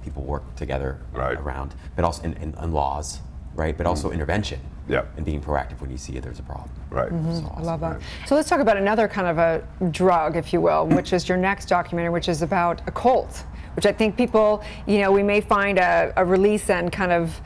people work together around, but also in laws, right, but also intervention and being proactive when you see there's a problem. Right. So I love that. So let's talk about another kind of a drug, if you will, which is your next documentary, which is about a cult, which I think people, we may find a release and kind of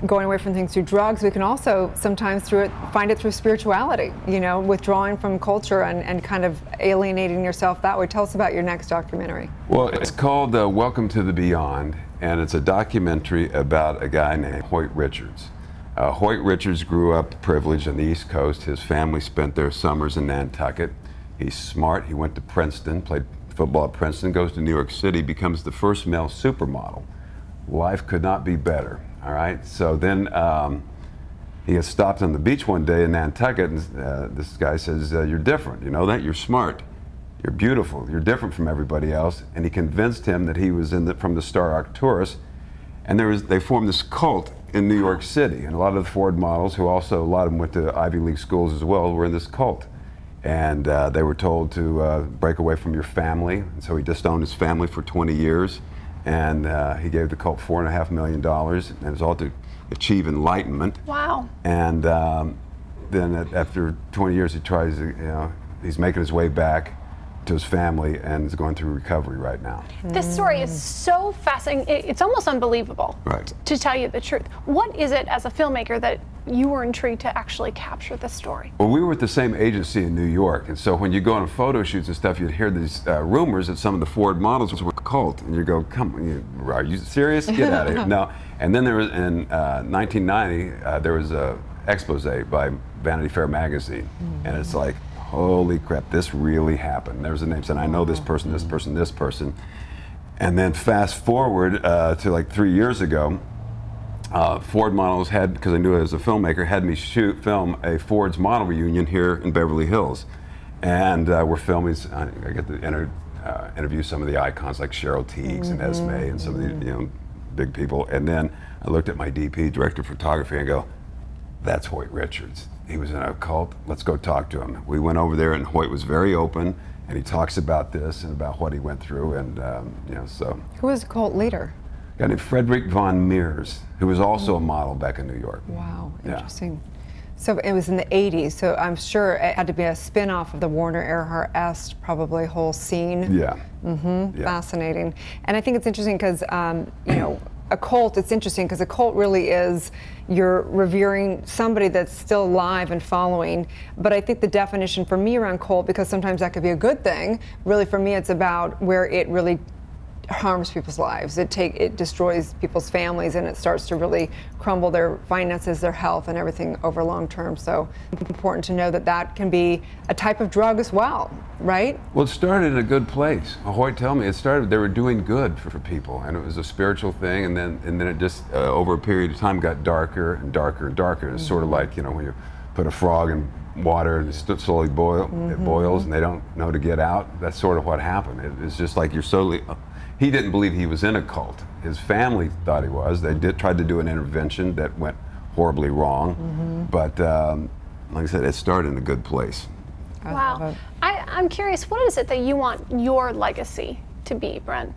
going away from things through drugs. We can also sometimes find it through spirituality, withdrawing from culture and kind of alienating yourself that way. Tell us about your next documentary. Well, it's called Welcome to the Beyond, and it's a documentary about a guy named Hoyt Richards. Hoyt Richards grew up privileged on the East Coast. His family spent their summers in Nantucket. He's smart. He went to Princeton, played football at Princeton, goes to New York City, becomes the first male supermodel. Life could not be better. All right, so then he gets stopped on the beach one day in Nantucket, and this guy says, you're different, you know that? You're smart, you're beautiful, you're different from everybody else. And he convinced him that he was from the Star Arcturus, and they formed this cult in New York City. And a lot of the Ford models, a lot of them went to Ivy League schools as well, were in this cult. And they were told to break away from your family, and so he disowned his family for 20 years. And he gave the cult $4.5 million, and it was all to achieve enlightenment. Wow. And then after 20 years, he's making his way back to his family and is going through recovery right now. This story is so fascinating. It's almost unbelievable, to tell you the truth. What is it as a filmmaker that you were intrigued to actually capture this story? Well, we were at the same agency in New York, and so when you go on photo shoots and stuff, you'd hear these rumors that some of the Ford models were cult, and you go, "Come on, are you serious? Get out of here!" No. And then there was in 1990 there was a expose by Vanity Fair magazine, and it's like, holy crap, this really happened. There's a name, and I know this person, this person, this person. And then fast forward to like 3 years ago, Ford Models had, because I knew as a filmmaker, had me film a Ford's model reunion here in Beverly Hills. And we're filming, I get to interview some of the icons like Cheryl Tiegs and Esme and some of the big people. And then I looked at my DP, director of photography, and go, that's Hoyt Richards. He was in a cult, let's go talk to him. We went over there and Hoyt was very open and he talks about this and about what he went through and so. Who was the cult leader? A guy named Frederick von Mears, who was also a model back in New York. Wow, interesting. So it was in the 80s, so I'm sure it had to be a spin-off of the Warner Earhart-esque probably whole scene. Yeah. Fascinating. And I think it's interesting because, a cult, it's interesting because a cult really is you're revering somebody that's still alive and following. But I think the definition for me around cult, because sometimes that could be a good thing, really for me it's about where it really harms people's lives. It destroys people's families and it starts to really crumble their finances, their health, and everything over long term. So it's important to know that that can be a type of drug as well, right? Well, it started in a good place. Hoyt told me it started, they were doing good for people, and it was a spiritual thing, and then it just over a period of time got darker and darker and darker. It's sort of like, when you put a frog in water and it slowly it boils and they don't know to get out. That's sort of what happened. It's just like you're slowly. He didn't believe he was in a cult. His family thought he was. They tried to do an intervention that went horribly wrong. But like I said, it started in a good place. Wow. I'm curious, what is it that you want your legacy to be, Brent?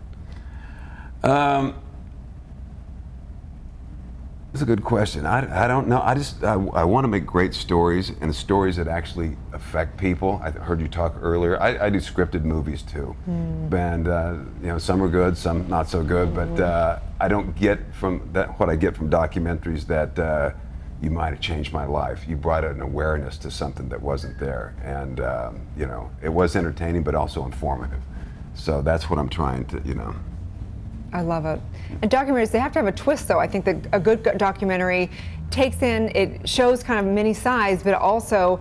That's a good question. I don't know. I want to make great stories and stories that actually affect people. I heard you talk earlier. I do scripted movies too, and some are good, some not so good. But I don't get from that what I get from documentaries that you might have changed my life. You brought an awareness to something that wasn't there, and it was entertaining but also informative. So that's what I'm trying to I love it. And documentaries, they have to have a twist, though. I think that a good documentary it shows kind of many sides, but it also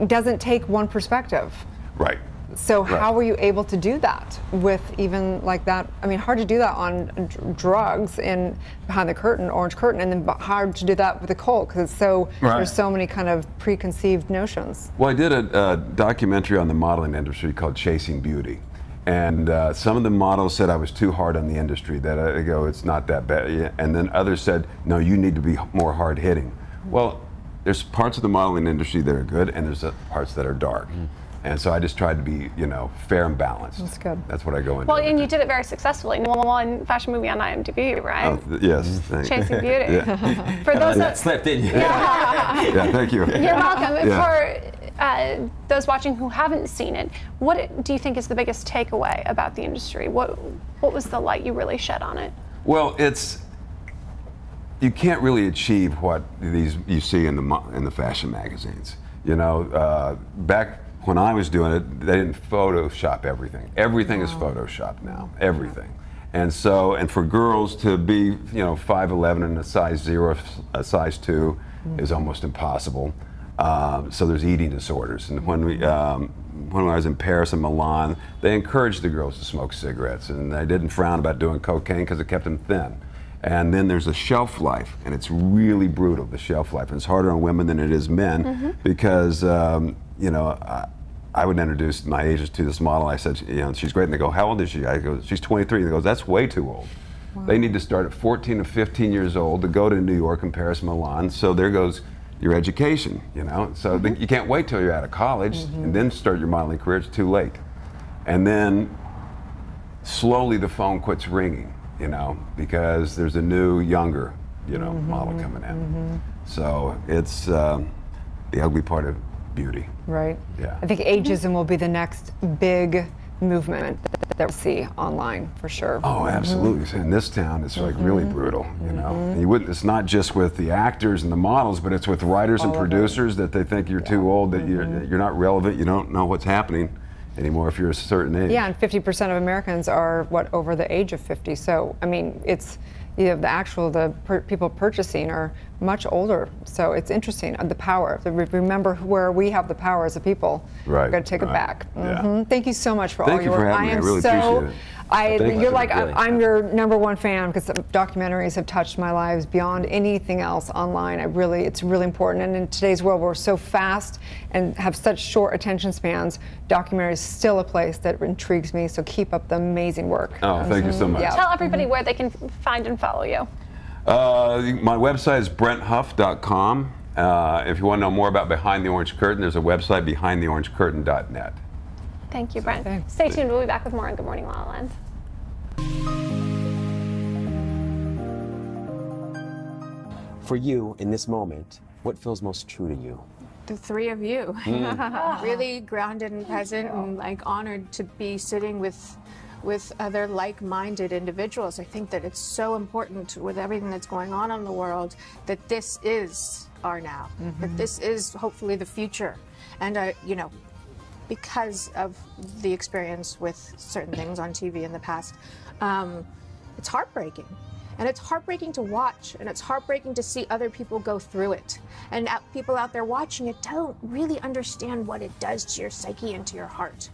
doesn't take one perspective. Right. So how were you able to do that with even like that? I mean, hard to do that on drugs in Behind the Curtain, Orange Curtain, and then hard to do that with a cult because it's there's so many kind of preconceived notions. Well, I did a documentary on the modeling industry called Chasing Beauty. And some of the models said I was too hard on the industry, that I go, it's not that bad. And then others said, no, you need to be more hard hitting. Well, there's parts of the modeling industry that are good and there's parts that are dark. And so I just tried to be, fair and balanced. That's good. That's what I go into. Well, and you did it very successfully. One fashion movie on IMDb, right? Oh, yes. Chasing Beauty. Yeah. For those that slipped in. Yeah, thank you. You're welcome. For those watching who haven't seen it, what do you think is the biggest takeaway about the industry? What was the light you really shed on it? Well, you can't really achieve what you see in the fashion magazines. Back when I was doing it, they didn't Photoshop everything. Everything is Photoshopped now. Everything. And for girls to be, 5'11" and a size 0, a size 2 is almost impossible. So there's eating disorders. And when I was in Paris and Milan, they encouraged the girls to smoke cigarettes, and they didn't frown about doing cocaine because it kept them thin. And then there's a shelf life, and it's really brutal, the shelf life. And it's harder on women than it is men because, I would introduce my agents to this model. I said, she's great. And they go, how old is she? I go, she's 23. And they go, that's way too old. Wow. They need to start at 14 or 15 years old to go to New York and Paris, Milan. So there goes your education, So you can't wait till you're out of college and then start your modeling career. It's too late. And then slowly the phone quits ringing, because there's a new, younger, model coming in. So it's the ugly part of beauty. Right. Yeah. I think ageism will be the next big movement that we'll see online for sure. Oh, absolutely. In this town, it's like really brutal, And it's not just with the actors and the models, but it's with writers and producers that they think you're too old, that you're not relevant, you don't know what's happening anymore if you're a certain age. Yeah, and 50% of Americans are over the age of 50. So, I mean, it's people purchasing are much older. So it's interesting, the power. Remember where we have the power as a people. Right. We've got to take it back. Yeah. Thank you so much for all your work. Thank you for having me. I really appreciate it. You're like, I'm your #1 fan because documentaries have touched my lives beyond anything else online. It's really important. And in today's world, we're so fast and have such short attention spans. Documentary is still a place that intrigues me. So keep up the amazing work. Oh, thank you so much. Tell everybody where they can find and follow you. My website is brenthuff.com. If you want to know more about Behind the Orange Curtain, there's a website, behindtheorangecurtain.net. Thank you, Brent. Okay. Stay tuned. We'll be back with more on Good Morning La La Land. For you, in this moment, what feels most true to you? The three of you. Really grounded and present and like honored to be sitting with other like-minded individuals. I think that it's so important with everything that's going on in the world that this is our now, that this is hopefully the future. And, you know, because of the experience with certain things on TV in the past, it's heartbreaking. And it's heartbreaking to watch, and it's heartbreaking to see other people go through it. And people out there watching it don't really understand what it does to your psyche and to your heart.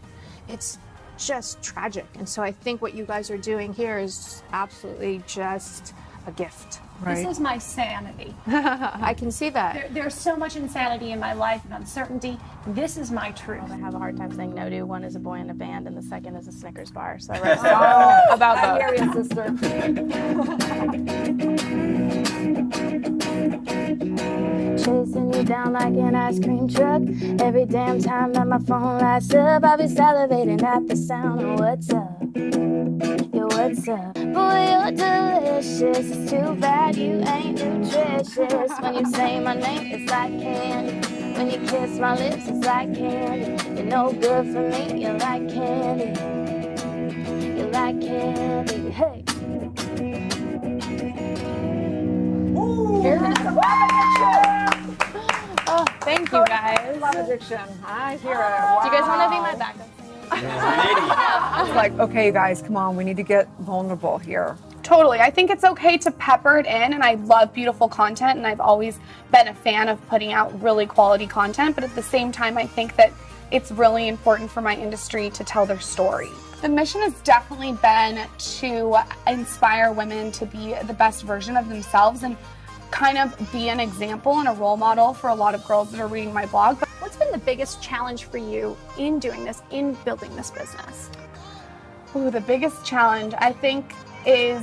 It's just tragic. And so I think what you guys are doing here is absolutely just a gift. Right. This is my sanity. I can see that. There's so much insanity in my life and uncertainty. This is my truth. I have a hard time saying no to. One is a boy in a band, and the second is a Snickers bar. So I wrote a song about that. I hear you, sister. Chasing you down like an ice cream truck. Every damn time that my phone lights up, I'll be salivating at the sound of what's up. Yo, what's up? Boy, you're delicious. It's too bad you ain't nutritious. When you say my name, it's like candy. When you kiss my lips, it's like candy. You're no good for me, you're like candy. You're like candy, hey. Oh, thank you guys. Love addiction. I hear it. Wow. Do you guys want to be my backup singer? It's like, okay, you guys, come on. We need to get vulnerable here. Totally. I think it's okay to pepper it in, and I love beautiful content, and I've always been a fan of putting out really quality content, but at the same time, I think that it's really important for my industry to tell their story. The mission has definitely been to inspire women to be the best version of themselves and kind of be an example and a role model for a lot of girls that are reading my blog. What's been the biggest challenge for you in doing this, in building this business? Ooh, the biggest challenge, I think, is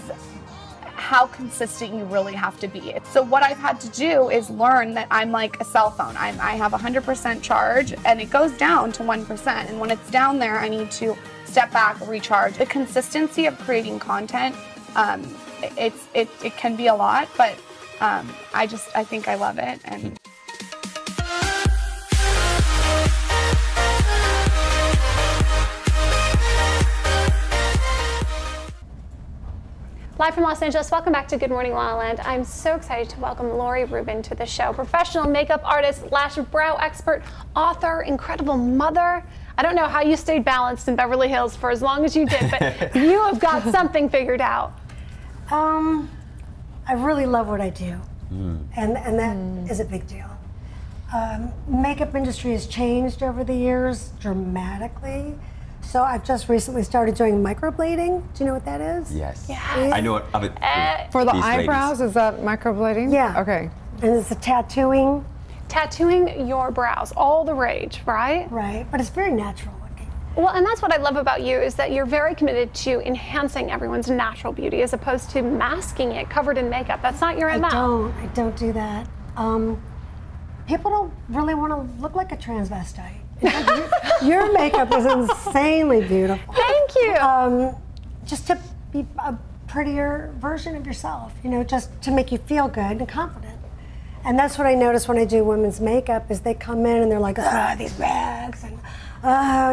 how consistent you really have to be. So what I've had to do is learn that I'm like a cell phone. I have 100% charge, and it goes down to 1%. And when it's down there, I need to step back, recharge. The consistency of creating content, it can be a lot, but I think I love it. And Live from Los Angeles, welcome back to Good Morning La La Land. I'm so excited to welcome Lori Rubin to the show. Professional makeup artist, lash and brow expert, author, incredible mother. I don't know how you stayed balanced in Beverly Hills for as long as you did, but you have got something figured out. I really love what I do, and that is a big deal. Makeup industry has changed over the years dramatically. So I've just recently started doing microblading. Do you know what that is? Yes. I know of it. For the eyebrows, is that microblading? Yeah. Okay. And it's a tattooing. Tattooing your brows, all the rage, right? Right, but it's very natural looking. Well, and that's what I love about you, is that you're very committed to enhancing everyone's natural beauty as opposed to masking it, covered in makeup. That's not your MO. I don't do that. People don't really want to look like a transvestite. Your makeup is insanely beautiful. Thank you. Just to be a prettier version of yourself, you know, just to make you feel good and confident. And that's what I notice when I do women's makeup, is they come in and they're like, ah, these bags, and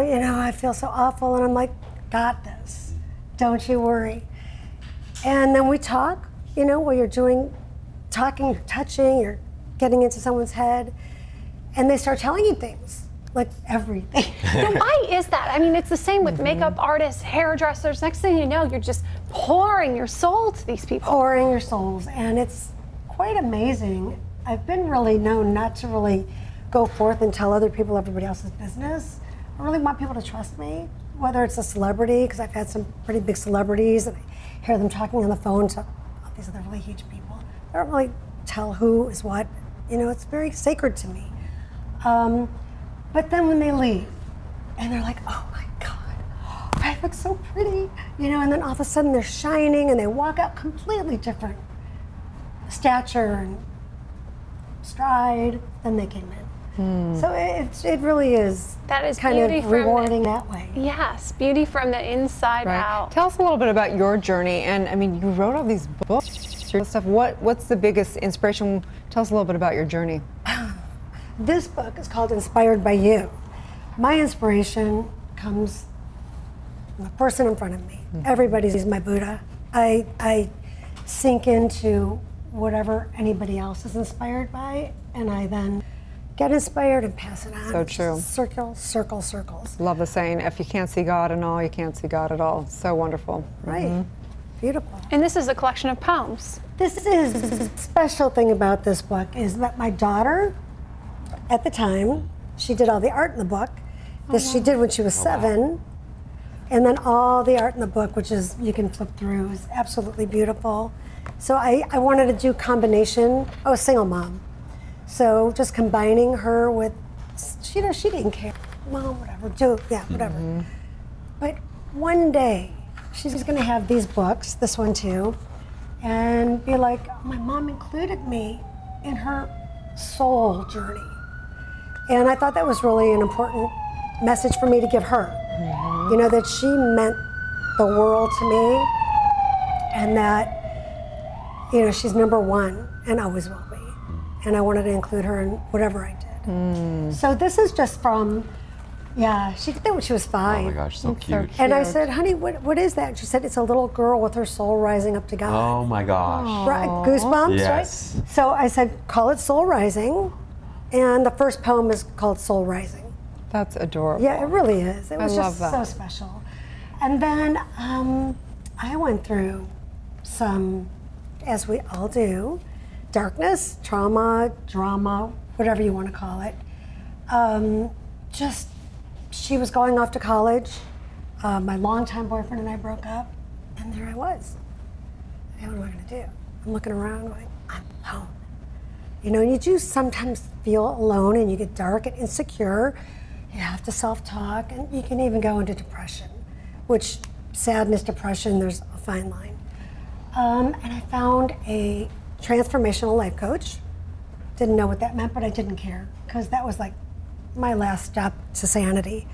you know, I feel so awful. And I'm like, got this. Don't you worry. And then we talk, you know, while you're talking, touching, you're getting into someone's head, and they start telling you things. Like everything. Now, why is that? I mean, it's the same with makeup artists, hairdressers. Next thing you know, you're just pouring your soul to these people. Pouring your souls, and it's quite amazing. I've been really known not to really go forth and tell other people everybody else's business. I really want people to trust me. whether it's a celebrity, because I've had some pretty big celebrities, and I hear them talking on the phone to all these other really huge people. I don't really tell who is what. You know, it's very sacred to me. But then when they leave, and they're like, oh my God, I look so pretty, you know, and then all of a sudden they're shining and they walk out completely different stature and stride than they came in. So it really is, that is kind of rewarding that way. Yes, beauty from the inside out. Tell us a little bit about your journey. And I mean, you wrote all these books, stuff. What's the biggest inspiration? Tell us a little bit about your journey. This book is called Inspired by You. My inspiration comes from the person in front of me. Everybody's my Buddha. I sink into whatever anybody else is inspired by, and I then get inspired and pass it on. So true. Circles. Love the saying, if you can't see God in all, you can't see God at all. So wonderful. Right. Beautiful. And this is a collection of poems. This is the special thing about this book is that my daughter, at the time, she did all the art in the book. This she did when she was 7. And then all the art in the book, which is, you can flip through, is absolutely beautiful. So I wanted to do combination. I was a single mom. So just combining her with, she didn't care. Well, whatever, whatever. But one day, she's gonna have these books, this one too, and be like, my mom included me in her soul journey. And I thought that was really an important message for me to give her. You know, that she meant the world to me, and that, you know, she's #1 and always will be. And I wanted to include her in whatever I did. So this is just from, she did that when she was 5. Oh my gosh, so cute. And I said, honey, what is that? And she said, it's a little girl with her soul rising up to God. Oh my gosh. Right, goosebumps, yes. right? So I said, call it Soul Rising. And the first poem is called Soul Rising. That's adorable. Yeah, it really is. It was love just that. so special. And then I went through some, as we all do, darkness, trauma, drama, whatever you want to call it. She was going off to college. My longtime boyfriend and I broke up, and there I was. Okay, what am I going to do? I'm looking around going, I'm alone. You know, and you do sometimes feel alone, and you get dark and insecure. You have to self-talk, and you can even go into depression, which sadness, depression, there's a fine line. And I found a transformational life coach. Didn't know what that meant, but I didn't care, because that was like my last step to sanity.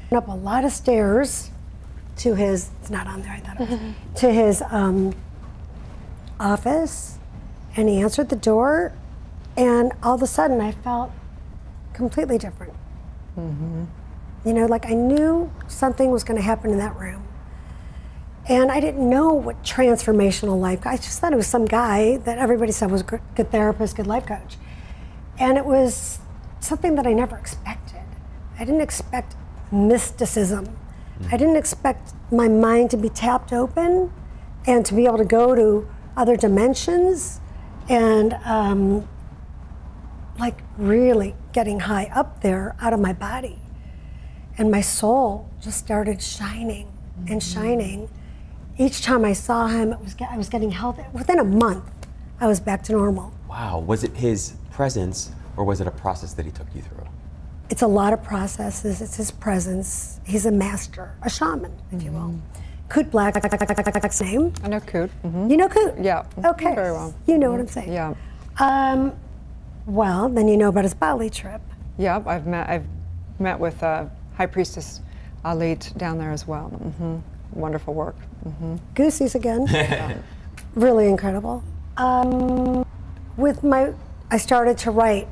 Went up a lot of stairs to his, it's not on there, I thought it was, to his office, and he answered the door, and all of a sudden I felt completely different. You know, like I knew something was going to happen in that room. And I didn't know what transformational life, I just thought it was some guy that everybody said was a good therapist, good life coach. And it was something that I never expected. I didn't expect mysticism. I didn't expect my mind to be tapped open and to be able to go to other dimensions and like really getting high up there out of my body. And my soul just started shining and shining. Each time I saw him, I was getting healthy. Within a month, I was back to normal. Wow, was it his presence or was it a process that he took you through? It's a lot of processes. It's his presence. He's a master, a shaman, if you will. Coot Black's name. I know Coot. You know Coot? Yeah. Okay. Very well. You know what I'm saying. Yeah. Well, then you know about his Bali trip. Yeah, I've met with High Priestess Alit down there as well. Wonderful work. Goosies again. Really incredible. I started to write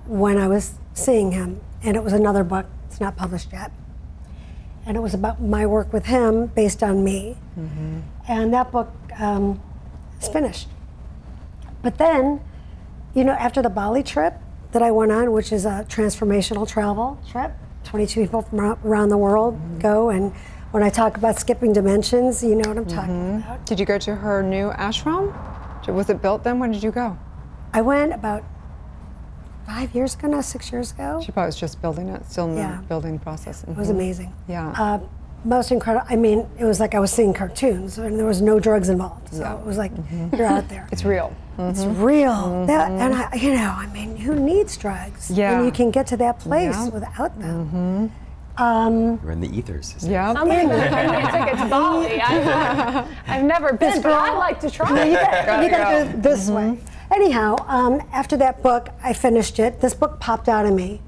when I was seeing him, and it was another book. It's not published yet. And it was about my work with him based on me. And that book is finished. But then, you know, after the Bali trip that I went on, which is a transformational travel trip, 22 people from around the world go, and when I talk about skipping dimensions, you know what I'm talking about. Did you go to her new ashram? Was it built then? When did you go? I went about 5 years ago now, 6 years ago. She probably was just building it, still in the building process. It was amazing. Yeah. Most incredible. I mean, it was like I was seeing cartoons, and there was no drugs involved. So it was like you're out there. It's real. It's real. That, and I mean, who needs drugs? Yeah. And you can get to that place without them. We're in the ethers. Yeah. I'm going to take it to Bali. I've never been, but I'd like to try. No, you got to do it this way. Anyhow, after that book, I finished it. This book popped out of me.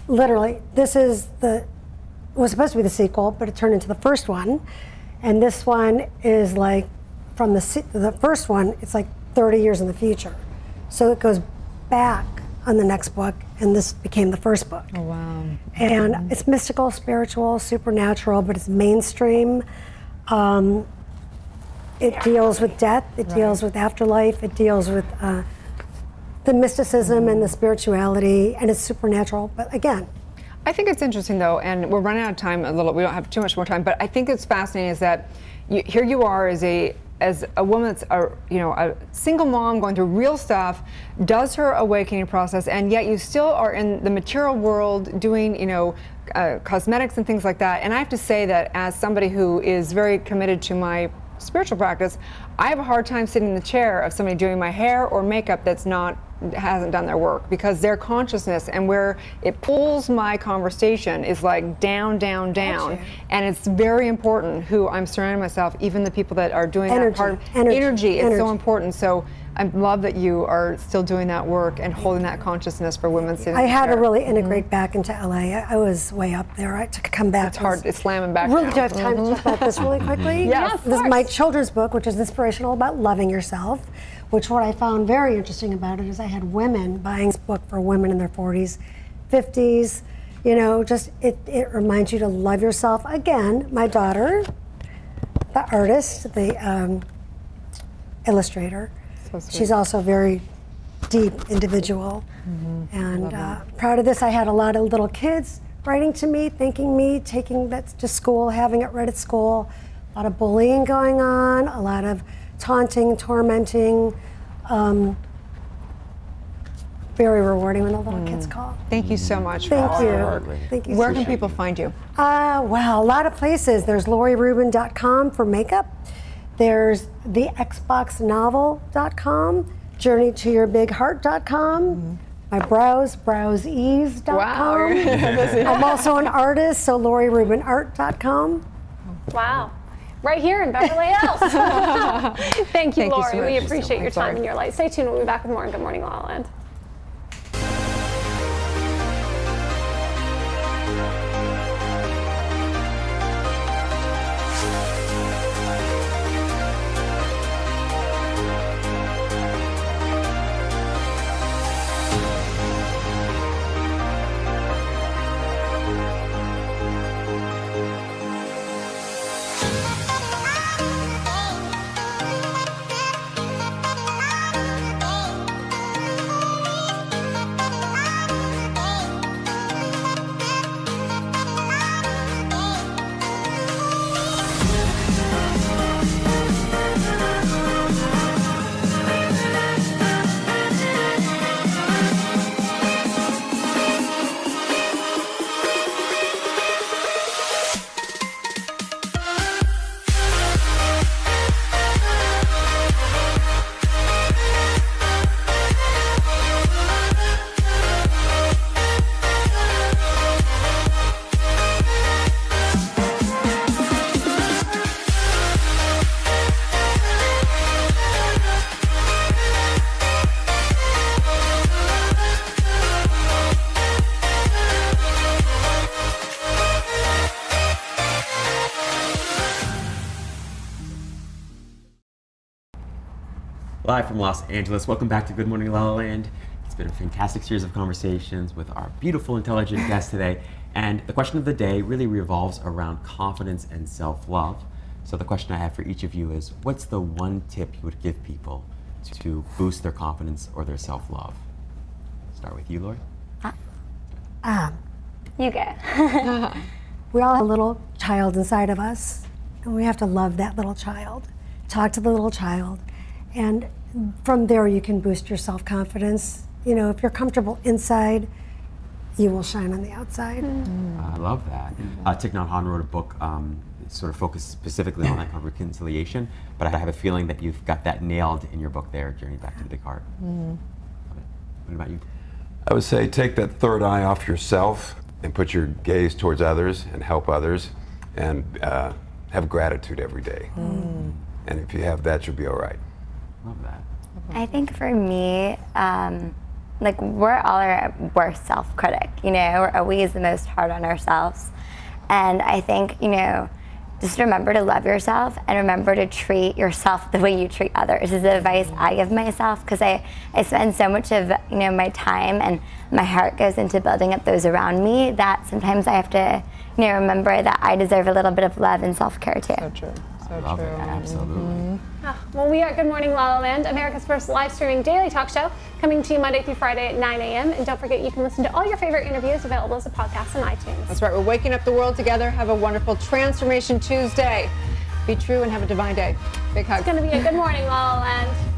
Literally, this is it was supposed to be the sequel, but it turned into the first one. And this one is like, from the first one, it's like 30 years in the future. So it goes back on the next book, and this became the first book. Oh, wow. And it's mystical, spiritual, supernatural, but it's mainstream. It deals with death, it deals with afterlife, it deals with the mysticism and the spirituality, and it's supernatural, but again. I think it's interesting though, and we're running out of time a little, we don't have too much more time, but I think it's fascinating is that here you are as a woman that's a single mom going through real stuff, does her awakening process, and yet you still are in the material world doing, cosmetics and things like that. And I have to say that as somebody who is very committed to my spiritual practice, I have a hard time sitting in the chair of somebody doing my hair or makeup that hasn't done their work, because their consciousness and where it pulls my conversation is like down, down, down. And it's very important who I'm surrounding myself, even the people that are doing that part. Energy is so important. So I love that you are still doing that work and holding that consciousness for women sitting I in the had chair. to really integrate back into LA. I was way up there. I took to come back. It's hard. It's slamming back Really, down. do I have time to talk about this really quickly? Yes, of This is course. my children's book, which is inspirational about loving yourself, which what I found very interesting about it is I had women buying this book for women in their 40s, 50s, just it reminds you to love yourself. Again, my daughter, the artist, the illustrator, she's also a very deep individual. And proud of this. I had a lot of little kids writing to me, thanking me, taking that to school, having it read at school. A lot of bullying going on, a lot of taunting, tormenting. Very rewarding when the little kids call. Thank you so much. Thank for all your work. you. Thank you. Where can people find you? Well, a lot of places. There's LoriRubin.com for makeup. There's the xboxnovel.com, journeytoyourbigheart.com, my browsease.com. Wow. I'm also an artist, so LoriRubinArt.com. Wow. Right here in Beverly Hills. Thank you, Thank you Lori. so much. We appreciate your time Sorry. and your light. Stay tuned. We'll be back with more in Good Morning La La Land. Live from Los Angeles, welcome back to Good Morning La La Land. It's been a fantastic series of conversations with our beautiful, intelligent guest today. And the question of the day really revolves around confidence and self-love. So the question I have for each of you is, what's the one tip you would give people to boost their confidence or their self-love? Start with you, Lori. You go. We all have a little child inside of us, and we have to love that little child. Talk to the little child, and from there you can boost your self-confidence You know, if you're comfortable inside, you will shine on the outside. I love that. Thich Nhat Hanh wrote a book sort of focused specifically on that kind of reconciliation, but I have a feeling that you've got that nailed in your book there, Journey Back to the Big Heart. What about you? I would say take that third eye off yourself and put your gaze towards others and help others, and have gratitude every day. And if you have that, you'll be all right. Love that. I think for me, like we're all our worst self-critic, you know, we're always the most hard on ourselves. And I think, you know, just remember to love yourself and remember to treat yourself the way you treat others is the advice I give myself, because I spend so much of, you know, my time and my heart goes into building up those around me that sometimes I have to, you know, remember that I deserve a little bit of love and self-care too. So true. So Love true. it, absolutely. Well, we are Good Morning La La Land, America's first live streaming daily talk show, coming to you Monday through Friday at 9 a.m. And don't forget, you can listen to all your favorite interviews available as a podcast on iTunes. That's right. We're waking up the world together. Have a wonderful Transformation Tuesday. Be true and have a divine day. Big hug. It's going to be a Good Morning La La Land.